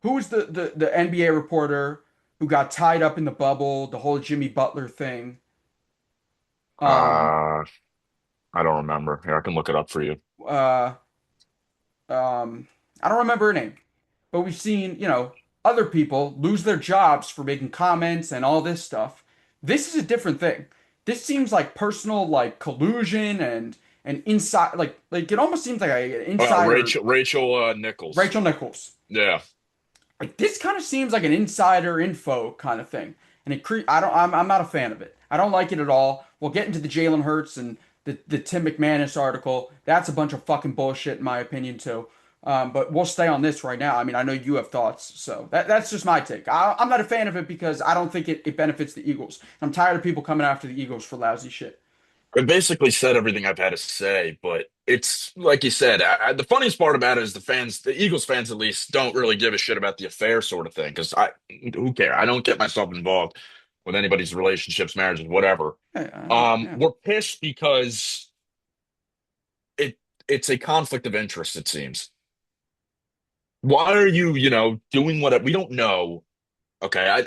[SPEAKER 1] who was the NBA reporter who got tied up in the bubble, the whole Jimmy Butler thing? Um,
[SPEAKER 2] uh, I don't remember. Here, I can look it up for you.
[SPEAKER 1] uh, I don't remember her name, but we've seen, other people lose their jobs for making comments and all this stuff. This is a different thing. This seems like personal, like collusion and inside, like it almost seems like an insider.
[SPEAKER 2] Rachel Nichols.
[SPEAKER 1] Rachel Nichols.
[SPEAKER 2] Yeah.
[SPEAKER 1] Like this kind of seems like an insider info kind of thing, and I don't. I'm not a fan of it. I don't like it at all. We'll get into the Jalen Hurts and the Tim McManus article. That's a bunch of fucking bullshit in my opinion too. But we'll stay on this right now. I mean, I know you have thoughts, so that's just my take. I'm not a fan of it because I don't think it benefits the Eagles. I'm tired of people coming after the Eagles for lousy shit.
[SPEAKER 2] I basically said everything I've had to say, but it's like you said. The funniest part about it is the fans, the Eagles fans at least, don't really give a shit about the affair sort of thing. Because who care? I don't get myself involved with anybody's relationships, marriages, whatever.
[SPEAKER 1] Yeah.
[SPEAKER 2] We're pissed because it it's a conflict of interest, it seems. Why are you, doing what we don't know? Okay,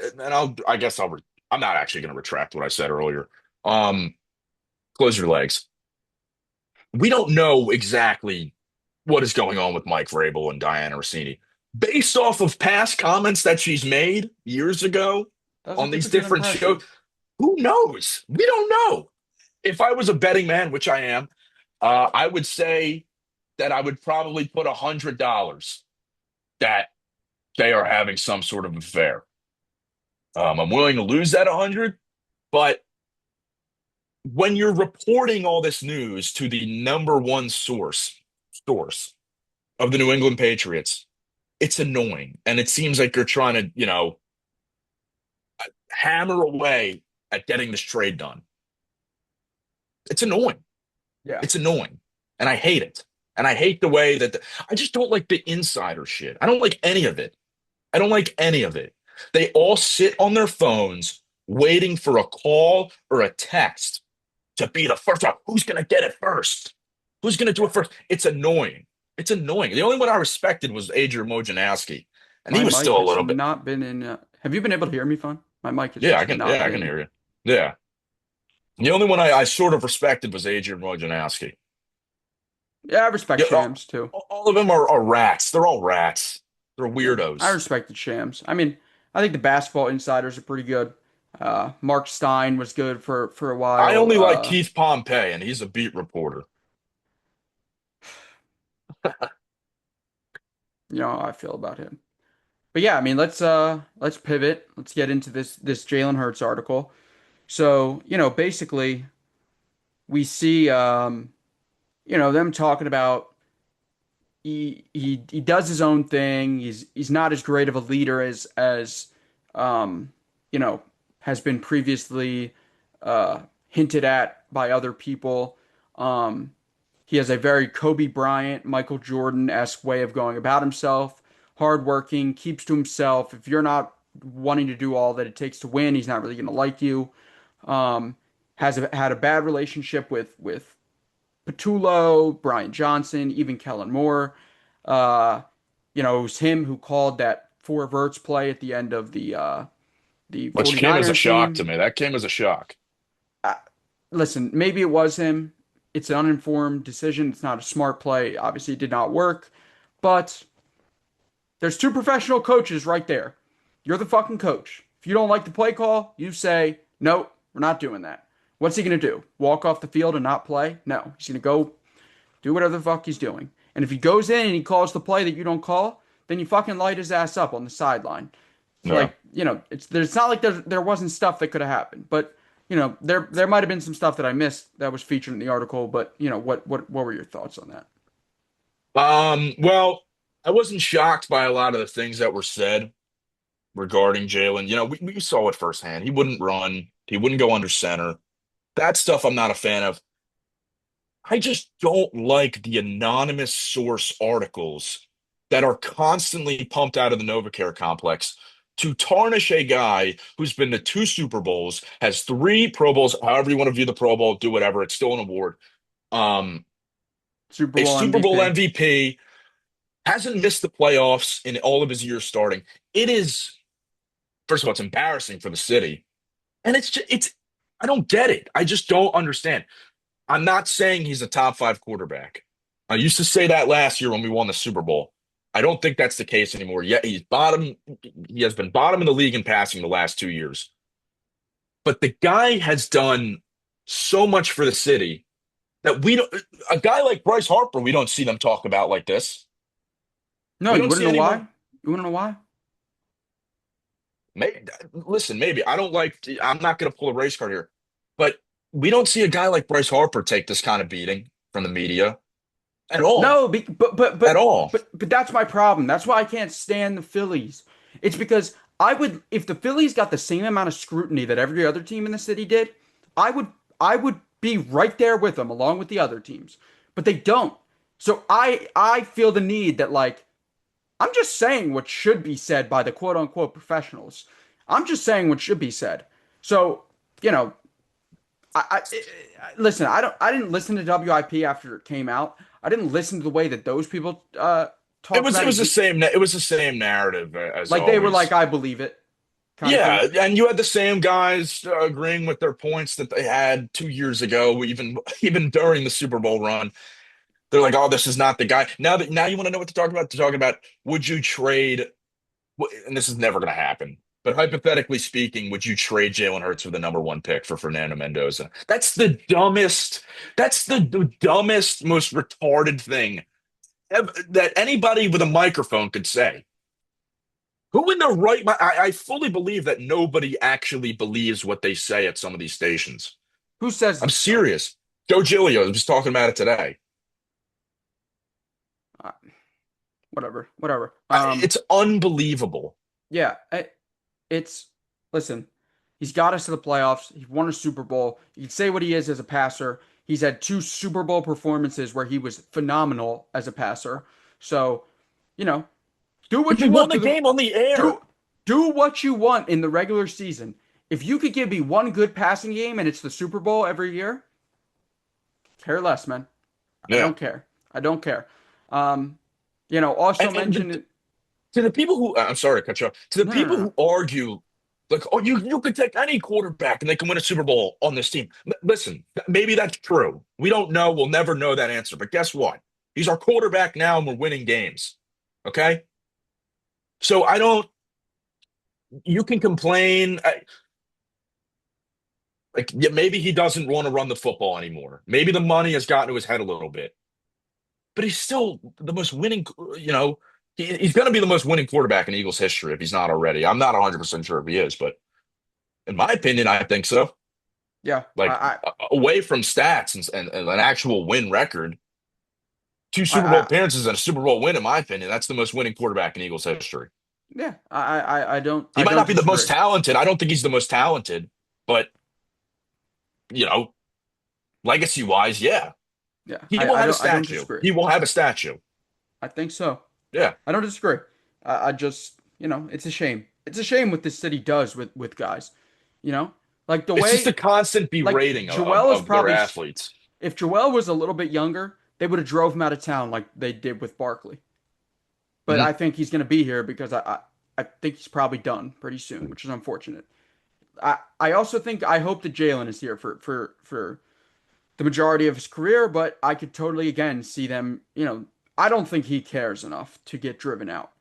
[SPEAKER 2] I guess I'm not actually going to retract what I said earlier. Um, Close your legs. We don't know exactly what is going on with Mike Vrabel and Diana Rossini. Based off of past comments that she's made years ago
[SPEAKER 1] Doesn't
[SPEAKER 2] on
[SPEAKER 1] give
[SPEAKER 2] these
[SPEAKER 1] a good
[SPEAKER 2] different shows,
[SPEAKER 1] impression.
[SPEAKER 2] who knows? We don't know. If I was a betting man, which I am, I would say that I would probably put $100 that they are having some sort of affair. I'm willing to lose that 100, but when you're reporting all this news to the number one source of the New England Patriots, it's annoying. And it seems like you're trying to, hammer away at getting this trade done. It's annoying.
[SPEAKER 1] Yeah.
[SPEAKER 2] It's annoying. And I hate it. And I hate the way that I just don't like the insider shit. I don't like any of it. I don't like any of it. They all sit on their phones waiting for a call or a text to be the first one. Who's going to get it first? Who's going to do it first? It's annoying. It's annoying. The only one I respected was Adrian Wojnarowski, and he
[SPEAKER 1] My
[SPEAKER 2] was
[SPEAKER 1] mic
[SPEAKER 2] still a
[SPEAKER 1] has
[SPEAKER 2] little bit.
[SPEAKER 1] not been in. Have you been able to hear me fine? My mic has just
[SPEAKER 2] Yeah,
[SPEAKER 1] not
[SPEAKER 2] I can
[SPEAKER 1] been.
[SPEAKER 2] hear you. Yeah. The only one I sort of respected was Adrian Wojnarowski.
[SPEAKER 1] Yeah, I respect
[SPEAKER 2] Yeah,
[SPEAKER 1] Shams too.
[SPEAKER 2] all of them are rats. They're all rats. They're
[SPEAKER 1] Yeah, I
[SPEAKER 2] weirdos.
[SPEAKER 1] respected Shams. I mean, I think the basketball insiders are pretty good. Mark Stein was good for a
[SPEAKER 2] I
[SPEAKER 1] while.
[SPEAKER 2] only like Keith Pompey, and he's a beat reporter.
[SPEAKER 1] You know how I feel about him. But yeah, I mean, let's pivot. Let's get into this Jalen Hurts article. So, basically we see them talking about he does his own thing. He's not as great of a leader as um you know has been previously hinted at by other people. Um he has a very Kobe Bryant, Michael Jordan-esque way of going about himself. Hardworking, keeps to himself. If you're not wanting to do all that it takes to win, he's not really going to like you. Um, had a bad relationship with Patullo, Brian Johnson, even Kellen Moore. Uh, it was him who called that four verts play at the end of the
[SPEAKER 2] Which came as a
[SPEAKER 1] 49ers
[SPEAKER 2] shock to
[SPEAKER 1] game.
[SPEAKER 2] me. That came as a shock.
[SPEAKER 1] Uh, Listen, maybe it was him. It's an uninformed decision. It's not a smart play. Obviously, it did not work. But there's two professional coaches right there. You're the fucking coach. If you don't like the play call, you say, nope, we're not doing that. What's he going to do? Walk off the field and not play? No. He's going to go do whatever the fuck he's doing. And if he goes in and he calls the play that you don't call, then you fucking light his ass up on the sideline.
[SPEAKER 2] Yeah.
[SPEAKER 1] Like, it's not like there wasn't stuff that could have happened. But, there might have been some stuff that I missed that was featured in the article, but what were your thoughts on that?
[SPEAKER 2] Well, I wasn't shocked by a lot of the things that were said regarding Jalen. We saw it firsthand. He wouldn't run. He wouldn't go under center. That stuff I'm not a fan of. I just don't like the anonymous source articles that are constantly pumped out of the NovaCare complex to tarnish a guy who's been to two Super Bowls, has three Pro Bowls, however you want to view the Pro Bowl, do whatever. It's still an award. Um,
[SPEAKER 1] Super
[SPEAKER 2] a
[SPEAKER 1] Bowl
[SPEAKER 2] Super Bowl
[SPEAKER 1] MVP.
[SPEAKER 2] MVP, hasn't missed the playoffs in all of his years starting. It is, first of all, it's embarrassing for the city. And I don't get it. I just don't understand. I'm not saying he's a top five quarterback. I used to say that last year when we won the Super Bowl. I don't think that's the case anymore. Yet he's bottom. He has been bottom in the league in passing the last 2 years. But the guy has done so much for the city that we don't. A guy like Bryce Harper, we don't see them talk about like this.
[SPEAKER 1] No,
[SPEAKER 2] We
[SPEAKER 1] you
[SPEAKER 2] don't
[SPEAKER 1] wouldn't
[SPEAKER 2] see
[SPEAKER 1] know
[SPEAKER 2] anyone.
[SPEAKER 1] why? You wouldn't know why?
[SPEAKER 2] Listen, maybe I don't like. I'm not going to pull a race card here, but we don't see a guy like Bryce Harper take this kind of beating from the media. at all,
[SPEAKER 1] No,
[SPEAKER 2] at all.
[SPEAKER 1] but that's my problem. That's why I can't stand the Phillies. It's because I would if the Phillies got the same amount of scrutiny that every other team in the city did, I would I would be right there with them along with the other teams. But they don't. So I feel the need that like I'm just saying what should be said by the quote unquote professionals. I'm just saying what should be said. So, you know, listen. I didn't listen to WIP after it came out. I didn't listen to the way that those people talked
[SPEAKER 2] It
[SPEAKER 1] about
[SPEAKER 2] was
[SPEAKER 1] it.
[SPEAKER 2] the same it was the same narrative as
[SPEAKER 1] Like they were like,
[SPEAKER 2] always.
[SPEAKER 1] I believe it, kind of thing.
[SPEAKER 2] Yeah, and you had the same guys agreeing with their points that they had 2 years ago, even during the Super Bowl run. They're like, "Oh, this is not the guy." Now you want to know what to talk about? To talk about would you trade? And this is never going to happen. But hypothetically speaking, would you trade Jalen Hurts for the number one pick for Fernando Mendoza? That's the dumbest. That's the dumbest, most retarded thing that anybody with a microphone could say. Who in their right mind? I fully believe that nobody actually believes what they say at some of these stations.
[SPEAKER 1] Who says
[SPEAKER 2] I'm
[SPEAKER 1] this though?
[SPEAKER 2] serious. Joe Giglio was talking about it today.
[SPEAKER 1] Uh, whatever, whatever.
[SPEAKER 2] It's unbelievable.
[SPEAKER 1] Yeah, it's listen. He's got us to the playoffs. He won a Super Bowl. You can say what he is as a passer. He's had two Super Bowl performances where he was phenomenal as a passer. So, you know, do what
[SPEAKER 2] We
[SPEAKER 1] you
[SPEAKER 2] won
[SPEAKER 1] want
[SPEAKER 2] the
[SPEAKER 1] through the
[SPEAKER 2] game on the air.
[SPEAKER 1] do do what you want in the regular season. If you could give me one good passing game and it's the Super Bowl every year, care less, man. I
[SPEAKER 2] Yeah.
[SPEAKER 1] don't care. I don't care. Um, also
[SPEAKER 2] And
[SPEAKER 1] mention
[SPEAKER 2] to the people who, I'm sorry to cut you off, to the
[SPEAKER 1] no, no,
[SPEAKER 2] people
[SPEAKER 1] no.
[SPEAKER 2] who argue, like, oh, you could take any quarterback and they can win a Super Bowl on this team. Listen, maybe that's true. We don't know. We'll never know that answer. But guess what? He's our quarterback now and we're winning games. Okay. So I don't, you can complain. Like, yeah, maybe he doesn't want to run the football anymore. Maybe the money has gotten to his head a little bit, but he's still the most winning, he's going to be the most winning quarterback in Eagles history if he's not already. I'm not 100% sure if he is, but in my opinion, I think so.
[SPEAKER 1] Yeah,
[SPEAKER 2] Like away from stats and an actual win record, two
[SPEAKER 1] I,
[SPEAKER 2] Super Bowl
[SPEAKER 1] I,
[SPEAKER 2] appearances and a Super Bowl win, in my opinion, that's the most winning quarterback in Eagles history.
[SPEAKER 1] yeah,
[SPEAKER 2] He
[SPEAKER 1] I
[SPEAKER 2] might
[SPEAKER 1] don't
[SPEAKER 2] not be the most
[SPEAKER 1] disagree.
[SPEAKER 2] talented. I don't think he's the most talented, but you know, legacy wise, yeah,
[SPEAKER 1] Yeah,
[SPEAKER 2] he will have a
[SPEAKER 1] I don't
[SPEAKER 2] statue.
[SPEAKER 1] disagree.
[SPEAKER 2] He will have a statue.
[SPEAKER 1] I think so.
[SPEAKER 2] Yeah.
[SPEAKER 1] I don't disagree. I just, it's a shame. It's a shame what this city does with guys. You know, like the
[SPEAKER 2] It's just a
[SPEAKER 1] way,
[SPEAKER 2] constant
[SPEAKER 1] like
[SPEAKER 2] berating
[SPEAKER 1] Joel is
[SPEAKER 2] of their
[SPEAKER 1] probably,
[SPEAKER 2] athletes.
[SPEAKER 1] if Joel was a little bit younger, they would have drove him out of town like they did with Barkley. But
[SPEAKER 2] Mhm.
[SPEAKER 1] I think he's going to be here because I think he's probably done pretty soon, which is unfortunate. I also think I hope that Jalen is here for the majority of his career, but I could totally again see them, I don't think he cares enough to get driven out.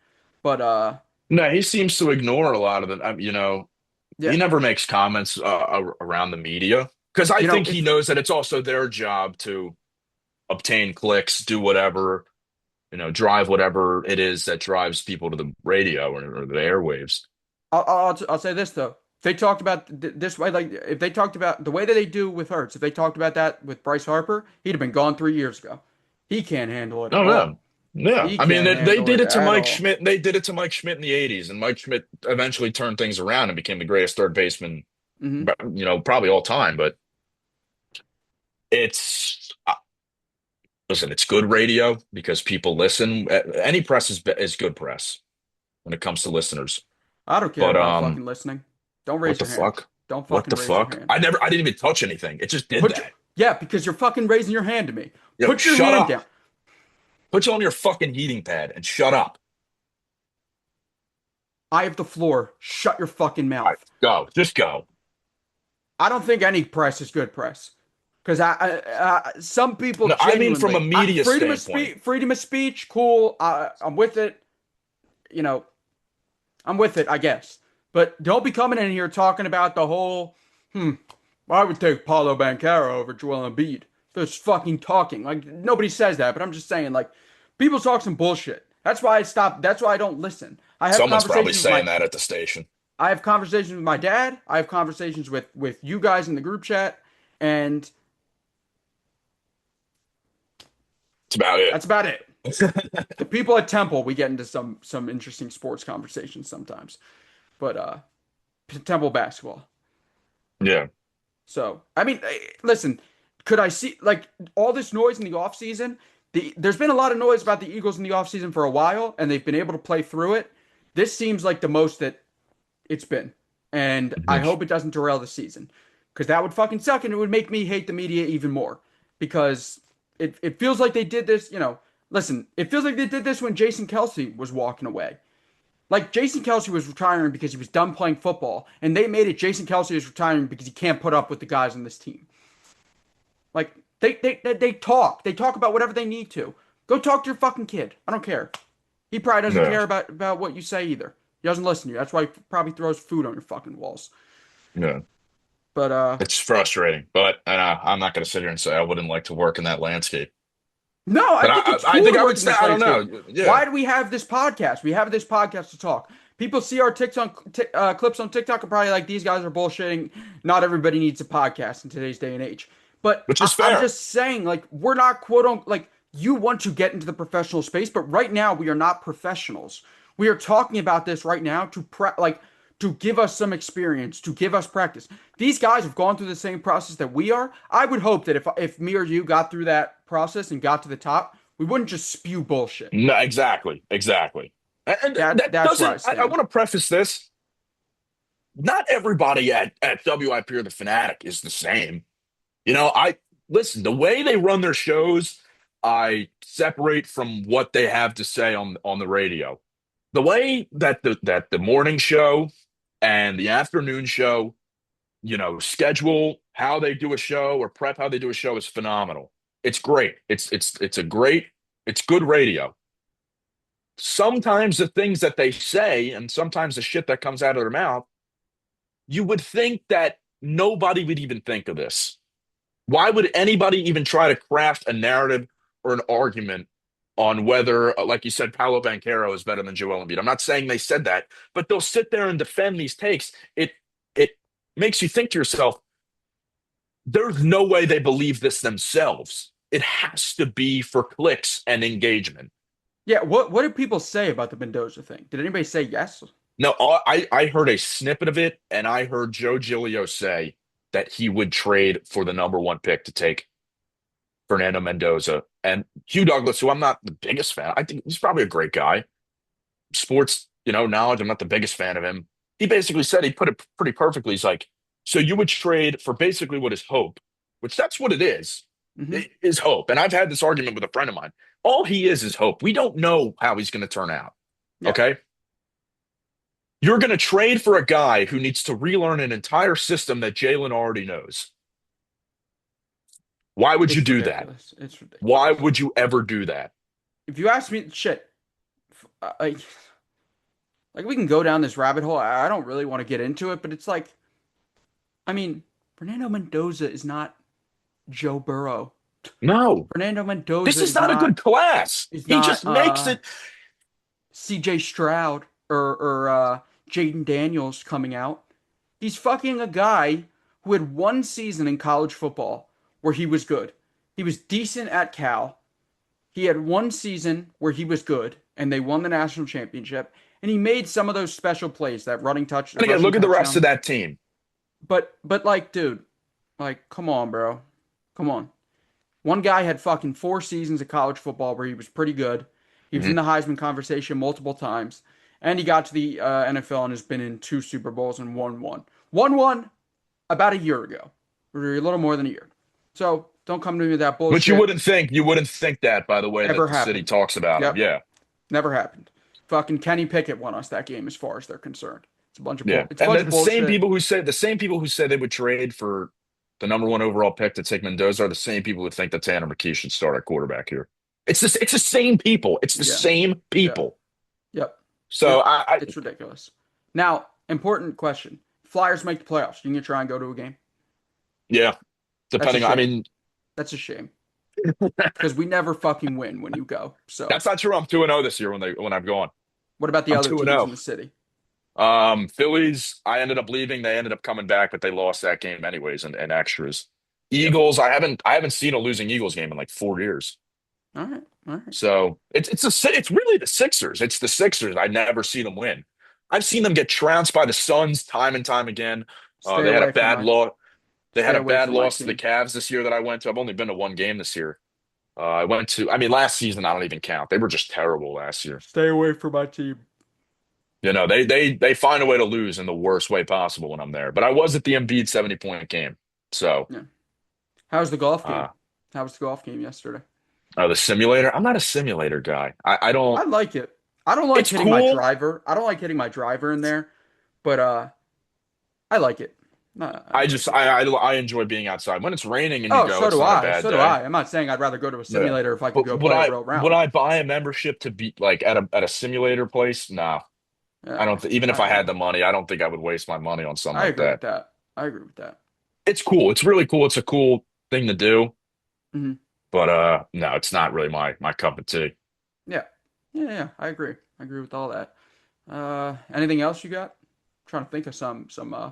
[SPEAKER 1] But
[SPEAKER 2] No, he seems to ignore a lot of the, he
[SPEAKER 1] yeah.
[SPEAKER 2] never makes comments around the media because I think he
[SPEAKER 1] If
[SPEAKER 2] knows that it's also their job to obtain clicks, do whatever, drive whatever it is that drives people to the radio or the airwaves.
[SPEAKER 1] I'll say this though. If they talked about this way, like if they talked about the way that they do with Hurts, if they talked about that with Bryce Harper, he'd have been gone 3 years ago. He can't handle it at
[SPEAKER 2] Oh, yeah.
[SPEAKER 1] all.
[SPEAKER 2] Yeah.
[SPEAKER 1] He
[SPEAKER 2] I mean,
[SPEAKER 1] can't
[SPEAKER 2] they
[SPEAKER 1] handle
[SPEAKER 2] did
[SPEAKER 1] it
[SPEAKER 2] it to
[SPEAKER 1] at
[SPEAKER 2] Mike
[SPEAKER 1] all.
[SPEAKER 2] Schmidt. They did it to Mike Schmidt in the 80s, and Mike Schmidt eventually turned things around and became the greatest third baseman,
[SPEAKER 1] Hmm.
[SPEAKER 2] probably all time. But it's listen, it's good radio because people listen. Any press is good press when it comes to listeners.
[SPEAKER 1] I don't care
[SPEAKER 2] But
[SPEAKER 1] about fucking listening. Don't
[SPEAKER 2] what
[SPEAKER 1] raise
[SPEAKER 2] the
[SPEAKER 1] your hand.
[SPEAKER 2] fuck?
[SPEAKER 1] Don't
[SPEAKER 2] What
[SPEAKER 1] fucking
[SPEAKER 2] the
[SPEAKER 1] raise your
[SPEAKER 2] fuck?
[SPEAKER 1] hand.
[SPEAKER 2] I didn't even touch anything. It just did
[SPEAKER 1] Put your
[SPEAKER 2] that.
[SPEAKER 1] Yeah, because you're fucking raising your hand to me.
[SPEAKER 2] Yo,
[SPEAKER 1] Put your
[SPEAKER 2] shut
[SPEAKER 1] hand
[SPEAKER 2] up.
[SPEAKER 1] down.
[SPEAKER 2] Put you on your fucking heating pad and shut up.
[SPEAKER 1] I have the floor. Shut your fucking
[SPEAKER 2] All right,
[SPEAKER 1] mouth.
[SPEAKER 2] go. Just go.
[SPEAKER 1] I don't think any press is good press. Because some people
[SPEAKER 2] No, I mean from a
[SPEAKER 1] genuinely,
[SPEAKER 2] media standpoint.
[SPEAKER 1] freedom of speech, cool. I'm with it. You know, I'm with it, I guess. But don't be coming in here talking about the whole, hmm, I would take Paulo Banchero over Joel Embiid. Just fucking talking. Like, nobody says that, but I'm just saying, like, people talk some bullshit. That's why I stop. That's why I don't listen.
[SPEAKER 2] Someone's probably saying that at the station.
[SPEAKER 1] I have conversations with my dad. I have conversations with you guys in the group chat, and
[SPEAKER 2] about it.
[SPEAKER 1] That's about it. The people at Temple, we get into some interesting sports conversations sometimes, but Temple basketball.
[SPEAKER 2] Yeah.
[SPEAKER 1] So, I mean, listen, could I see like all this noise in the offseason? There's been a lot of noise about the Eagles in the offseason for a while, and they've been able to play through it. This seems like the most that it's been. And I
[SPEAKER 2] Mhm.
[SPEAKER 1] hope it doesn't derail the season because that would fucking suck and it would make me hate the media even more because it feels like they did this, listen, it feels like they did this when Jason Kelsey was walking away. Like Jason Kelsey was retiring because he was done playing football, and they made it Jason Kelsey is retiring because he can't put up with the guys on this team. Like they talk. They talk about whatever they need to. Go talk to your fucking kid. I don't care. He probably doesn't
[SPEAKER 2] Yeah.
[SPEAKER 1] care about what you say either. He doesn't listen to you. That's why he probably throws food on your fucking walls.
[SPEAKER 2] Yeah.
[SPEAKER 1] But
[SPEAKER 2] It's frustrating, but I'm not going to sit here and say I wouldn't like to work in that landscape.
[SPEAKER 1] no, I
[SPEAKER 2] But
[SPEAKER 1] think it's
[SPEAKER 2] I
[SPEAKER 1] cool
[SPEAKER 2] think
[SPEAKER 1] to
[SPEAKER 2] I would
[SPEAKER 1] work in
[SPEAKER 2] say
[SPEAKER 1] this
[SPEAKER 2] I don't
[SPEAKER 1] landscape.
[SPEAKER 2] know. Yeah.
[SPEAKER 1] Why do we have this podcast? We have this podcast to talk. People see our clips on TikTok and probably like these guys are bullshitting. Not everybody needs a podcast in today's day and age. But
[SPEAKER 2] Which is
[SPEAKER 1] I'm
[SPEAKER 2] fair.
[SPEAKER 1] just saying, like, we're not quote unquote like you want to get into the professional space, but right now we are not professionals. We are talking about this right now to give us some experience, to give us practice. These guys have gone through the same process that we are. I would hope that if me or you got through that process and got to the top, we wouldn't just spew bullshit.
[SPEAKER 2] No, exactly. Exactly. And that
[SPEAKER 1] That's where I
[SPEAKER 2] doesn't, I
[SPEAKER 1] stand.
[SPEAKER 2] want to preface this. Not everybody at WIP or the Fanatic is the same. I listen, the way they run their shows, I separate from what they have to say on the radio. The way that the morning show and the afternoon show, schedule how they do a show or prep how they do a show is phenomenal. It's great. It's good radio. Sometimes the things that they say and sometimes the shit that comes out of their mouth, you would think that nobody would even think of this. Why would anybody even try to craft a narrative or an argument on whether, like you said, Paolo Banchero is better than Joel Embiid? I'm not saying they said that, but they'll sit there and defend these takes. It makes you think to yourself, there's no way they believe this themselves. It has to be for clicks and engagement.
[SPEAKER 1] Yeah, what did people say about the Mendoza thing? Did anybody say yes?
[SPEAKER 2] No, I heard a snippet of it, and I heard Joe Giglio say that he would trade for the number one pick to take Fernando Mendoza and Hugh Douglas, who I'm not the biggest fan. I think he's probably a great guy. Sports, knowledge. I'm not the biggest fan of him. He basically said he put it pretty perfectly. He's like, so you would trade for basically what is hope, which that's what it
[SPEAKER 1] Hmm.
[SPEAKER 2] is hope. And I've had this argument with a friend of mine. All he is hope. We don't know how he's going to turn out.
[SPEAKER 1] Yeah,
[SPEAKER 2] Okay. You're going to trade for a guy who needs to relearn an entire system that Jalen already knows. Why would you
[SPEAKER 1] it's
[SPEAKER 2] do that?
[SPEAKER 1] ridiculous. It's
[SPEAKER 2] Why
[SPEAKER 1] ridiculous.
[SPEAKER 2] would you ever do that?
[SPEAKER 1] If you ask me, shit, like we can go down this rabbit hole. I don't really want to get into it, but it's like, I mean, Fernando Mendoza is not Joe Burrow.
[SPEAKER 2] No,
[SPEAKER 1] Fernando
[SPEAKER 2] this
[SPEAKER 1] Mendoza
[SPEAKER 2] is not a good class.
[SPEAKER 1] is
[SPEAKER 2] He
[SPEAKER 1] not
[SPEAKER 2] just makes it.
[SPEAKER 1] CJ Stroud or Jaden Daniels coming out. He's fucking a guy who had one season in college football where he was good. He was decent at Cal. He had one season where he was good and they won the national championship. And he made some of those special plays, that
[SPEAKER 2] And again,
[SPEAKER 1] rushing
[SPEAKER 2] look at the rest
[SPEAKER 1] touchdown.
[SPEAKER 2] of that team.
[SPEAKER 1] But like, dude, like, come on, bro. Come on. One guy had fucking 4 seasons of college football where he was pretty good. He was in
[SPEAKER 2] Mhm.
[SPEAKER 1] the Heisman conversation multiple times. And he got to the NFL and has been in 2 Super Bowls and won one. Won one about a year ago, or a little more than a year. So don't come to me with that
[SPEAKER 2] But you
[SPEAKER 1] bullshit.
[SPEAKER 2] wouldn't think you wouldn't think that by the way that
[SPEAKER 1] Never
[SPEAKER 2] the city
[SPEAKER 1] happened.
[SPEAKER 2] talks about him.
[SPEAKER 1] Yep,
[SPEAKER 2] Yeah,
[SPEAKER 1] never happened. Fucking Kenny Pickett won us that game as far as they're concerned. It's a bunch of
[SPEAKER 2] yeah.
[SPEAKER 1] bull. It's a
[SPEAKER 2] And
[SPEAKER 1] bunch
[SPEAKER 2] the,
[SPEAKER 1] of
[SPEAKER 2] the same
[SPEAKER 1] bullshit.
[SPEAKER 2] people who say the same people who say they would trade for the number one overall pick to take Mendoza are the same people who think that Tanner McKee should start at quarterback here. It's the same people. It's the
[SPEAKER 1] Yeah,
[SPEAKER 2] same
[SPEAKER 1] yeah,
[SPEAKER 2] people.
[SPEAKER 1] yep,
[SPEAKER 2] So
[SPEAKER 1] yep.
[SPEAKER 2] I
[SPEAKER 1] It's ridiculous. Now, important question: Flyers make the playoffs. You gonna try and go to a game?
[SPEAKER 2] yeah,
[SPEAKER 1] That's a
[SPEAKER 2] depending. I
[SPEAKER 1] shame.
[SPEAKER 2] mean,
[SPEAKER 1] That's a shame because we never fucking win when you go. So,
[SPEAKER 2] that's not true. I'm 2-0 this year when I've gone.
[SPEAKER 1] what about the
[SPEAKER 2] I'm
[SPEAKER 1] other
[SPEAKER 2] 2 and
[SPEAKER 1] teams in
[SPEAKER 2] 0.
[SPEAKER 1] the city?
[SPEAKER 2] Phillies, I ended up leaving. They ended up coming back, but they lost that game anyways and extras.
[SPEAKER 1] Yep.
[SPEAKER 2] Eagles, I haven't seen a losing Eagles game in like 4 years.
[SPEAKER 1] All right. All right.
[SPEAKER 2] So it's really the Sixers. It's the Sixers. I never see them win. I've seen them get trounced by the Suns time and time again.
[SPEAKER 1] Stay
[SPEAKER 2] They had a
[SPEAKER 1] away from
[SPEAKER 2] bad
[SPEAKER 1] my
[SPEAKER 2] loss. They had
[SPEAKER 1] stay
[SPEAKER 2] a
[SPEAKER 1] away
[SPEAKER 2] bad
[SPEAKER 1] from my
[SPEAKER 2] loss to the
[SPEAKER 1] team.
[SPEAKER 2] Cavs this year that I went to. I've only been to one game this year. I went to. I mean, last season I don't even count. They were just terrible last year.
[SPEAKER 1] Stay away from my team.
[SPEAKER 2] They find a way to lose in the worst way possible when I'm there. But I was at the Embiid 70-point game. So
[SPEAKER 1] Yeah. How's the golf
[SPEAKER 2] uh,
[SPEAKER 1] game? How was the golf game yesterday?
[SPEAKER 2] the simulator. I'm not a simulator guy. I
[SPEAKER 1] I
[SPEAKER 2] don't.
[SPEAKER 1] like it. I don't like
[SPEAKER 2] It's
[SPEAKER 1] hitting my
[SPEAKER 2] cool.
[SPEAKER 1] driver. I don't like hitting my driver in there, but I like it. I
[SPEAKER 2] I
[SPEAKER 1] like
[SPEAKER 2] just
[SPEAKER 1] it.
[SPEAKER 2] I enjoy being outside. When it's raining and you
[SPEAKER 1] Oh,
[SPEAKER 2] go,
[SPEAKER 1] so
[SPEAKER 2] it's
[SPEAKER 1] do
[SPEAKER 2] not a
[SPEAKER 1] I.
[SPEAKER 2] bad
[SPEAKER 1] So do
[SPEAKER 2] day.
[SPEAKER 1] I. I'm not saying I'd rather go to a
[SPEAKER 2] Yeah.
[SPEAKER 1] simulator if I could
[SPEAKER 2] But
[SPEAKER 1] go play a real
[SPEAKER 2] would
[SPEAKER 1] round.
[SPEAKER 2] I buy a membership to be like at a simulator place? No. I
[SPEAKER 1] Yeah,
[SPEAKER 2] don't th even if
[SPEAKER 1] I
[SPEAKER 2] I had
[SPEAKER 1] agree.
[SPEAKER 2] the money, I don't think I would waste my money on something
[SPEAKER 1] I
[SPEAKER 2] like
[SPEAKER 1] agree
[SPEAKER 2] that.
[SPEAKER 1] with that. I agree with that.
[SPEAKER 2] It's cool. It's really cool. It's a cool thing to do,
[SPEAKER 1] Hmm.
[SPEAKER 2] but no, it's not really my cup of tea.
[SPEAKER 1] Yeah. Yeah, yeah. I agree. I agree with all that. Anything else you got? Trying to think of some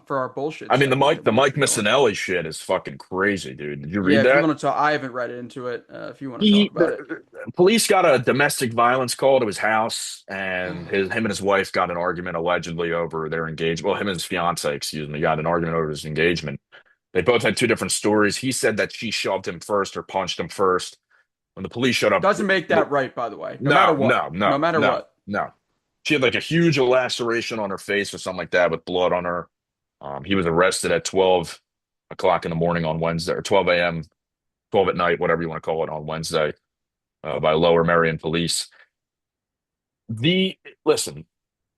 [SPEAKER 1] for our bullshit
[SPEAKER 2] I mean,
[SPEAKER 1] segment that
[SPEAKER 2] The
[SPEAKER 1] we can
[SPEAKER 2] Mike
[SPEAKER 1] get going.
[SPEAKER 2] Missinelli shit is fucking crazy, dude. Did you
[SPEAKER 1] Yeah,
[SPEAKER 2] read
[SPEAKER 1] if you
[SPEAKER 2] that?
[SPEAKER 1] want to talk, I haven't read into it. If you want to talk about it.
[SPEAKER 2] Police got a domestic violence call to his house, and him and his wife got an argument allegedly over their engagement. Well, him and his fiance, excuse me, got an argument over his engagement. They both had two different stories. He said that she shoved him first or punched him first. When the police showed up,
[SPEAKER 1] Doesn't make that right, by the way. No matter
[SPEAKER 2] no,
[SPEAKER 1] what.
[SPEAKER 2] no,
[SPEAKER 1] No
[SPEAKER 2] no,
[SPEAKER 1] matter
[SPEAKER 2] no,
[SPEAKER 1] what.
[SPEAKER 2] no. She had like a huge laceration on her face or something like that with blood on her. He was arrested at 12 o'clock in the morning on Wednesday, or 12 a.m., 12 at night, whatever you want to call it, on Wednesday, by Lower Merion Police. The Listen,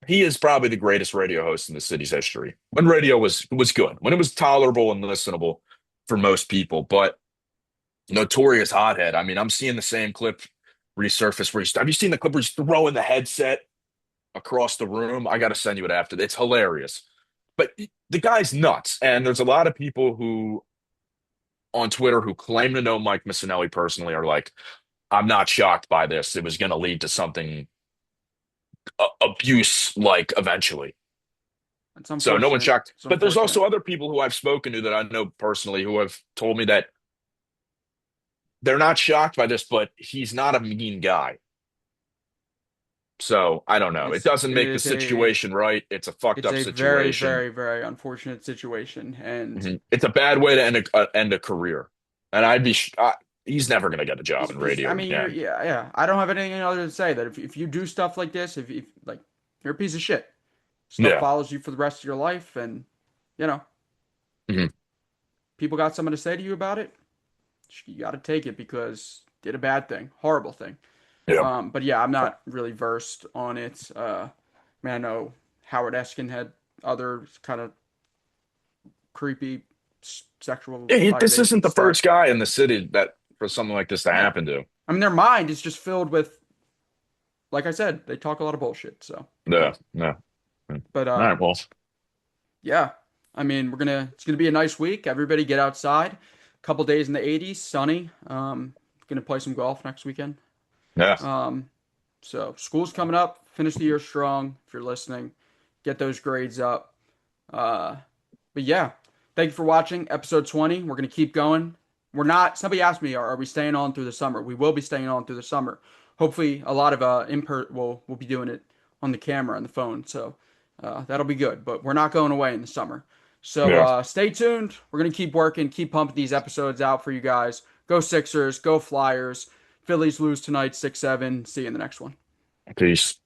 [SPEAKER 2] he is probably the greatest radio host in the city's history. When radio was good, when it was tolerable and listenable for most people, but notorious hothead. I mean, I'm seeing the same clip resurface where have you seen the clip where he's throwing the headset across the room? I got to send you it after. It's hilarious. But the guy's nuts. And there's a lot of people who on Twitter who claim to know Mike Missinelli personally are like, I'm not shocked by this. It was going to lead to something abuse like eventually.
[SPEAKER 1] It's
[SPEAKER 2] So no one's
[SPEAKER 1] unfortunate.
[SPEAKER 2] shocked.
[SPEAKER 1] It's
[SPEAKER 2] But there's
[SPEAKER 1] unfortunate.
[SPEAKER 2] also other people who I've spoken to that I know personally who have told me that they're not shocked by this, but he's not a mean guy. So I don't know. It doesn't
[SPEAKER 1] It
[SPEAKER 2] make the
[SPEAKER 1] is a
[SPEAKER 2] situation right. It's a fucked
[SPEAKER 1] it's
[SPEAKER 2] up
[SPEAKER 1] a very,
[SPEAKER 2] situation.
[SPEAKER 1] very, very unfortunate situation. And
[SPEAKER 2] It's a bad way to end a career. And he's never going to get a job in
[SPEAKER 1] I
[SPEAKER 2] radio
[SPEAKER 1] mean, you're
[SPEAKER 2] again.
[SPEAKER 1] yeah, yeah. I don't have anything other to say that if you do stuff like this, if like you're a piece of shit. Stuff
[SPEAKER 2] Yeah.
[SPEAKER 1] follows you for the rest of your life, and you know,
[SPEAKER 2] Mhm.
[SPEAKER 1] people got something to say to you about it. You got to take it because did a bad thing, horrible thing.
[SPEAKER 2] Yeah.
[SPEAKER 1] But yeah, I'm not really versed on it. I mean, I know Howard Eskin had other kind of creepy sexual
[SPEAKER 2] This isn't
[SPEAKER 1] accusations
[SPEAKER 2] the
[SPEAKER 1] stuff.
[SPEAKER 2] first guy in the city that for something like this to
[SPEAKER 1] Yeah,
[SPEAKER 2] happen to.
[SPEAKER 1] I mean, their mind is just filled with, like I said, they talk a lot of bullshit. So you
[SPEAKER 2] Yeah.
[SPEAKER 1] know,
[SPEAKER 2] No. All
[SPEAKER 1] but
[SPEAKER 2] right. Well,
[SPEAKER 1] yeah, I mean, it's gonna be a nice week. Everybody get outside. Couple days in the 80s, sunny. Gonna play some golf next weekend.
[SPEAKER 2] yeah.
[SPEAKER 1] Um, so school's coming up. Finish the year strong. If you're listening, get those grades up. Uh, but yeah, thank you for watching episode 20. We're gonna keep going. We're not. Somebody asked me, are we staying on through the summer? We will be staying on through the summer. Hopefully, a lot of imper. We'll be doing it on the camera and the phone. So that'll be good. But we're not going away in the summer. So
[SPEAKER 2] Yeah.
[SPEAKER 1] stay tuned. We're gonna keep working, keep pumping these episodes out for you guys. Go Sixers, go Flyers. Phillies lose tonight, 6-7. See you in the next one.
[SPEAKER 2] Peace.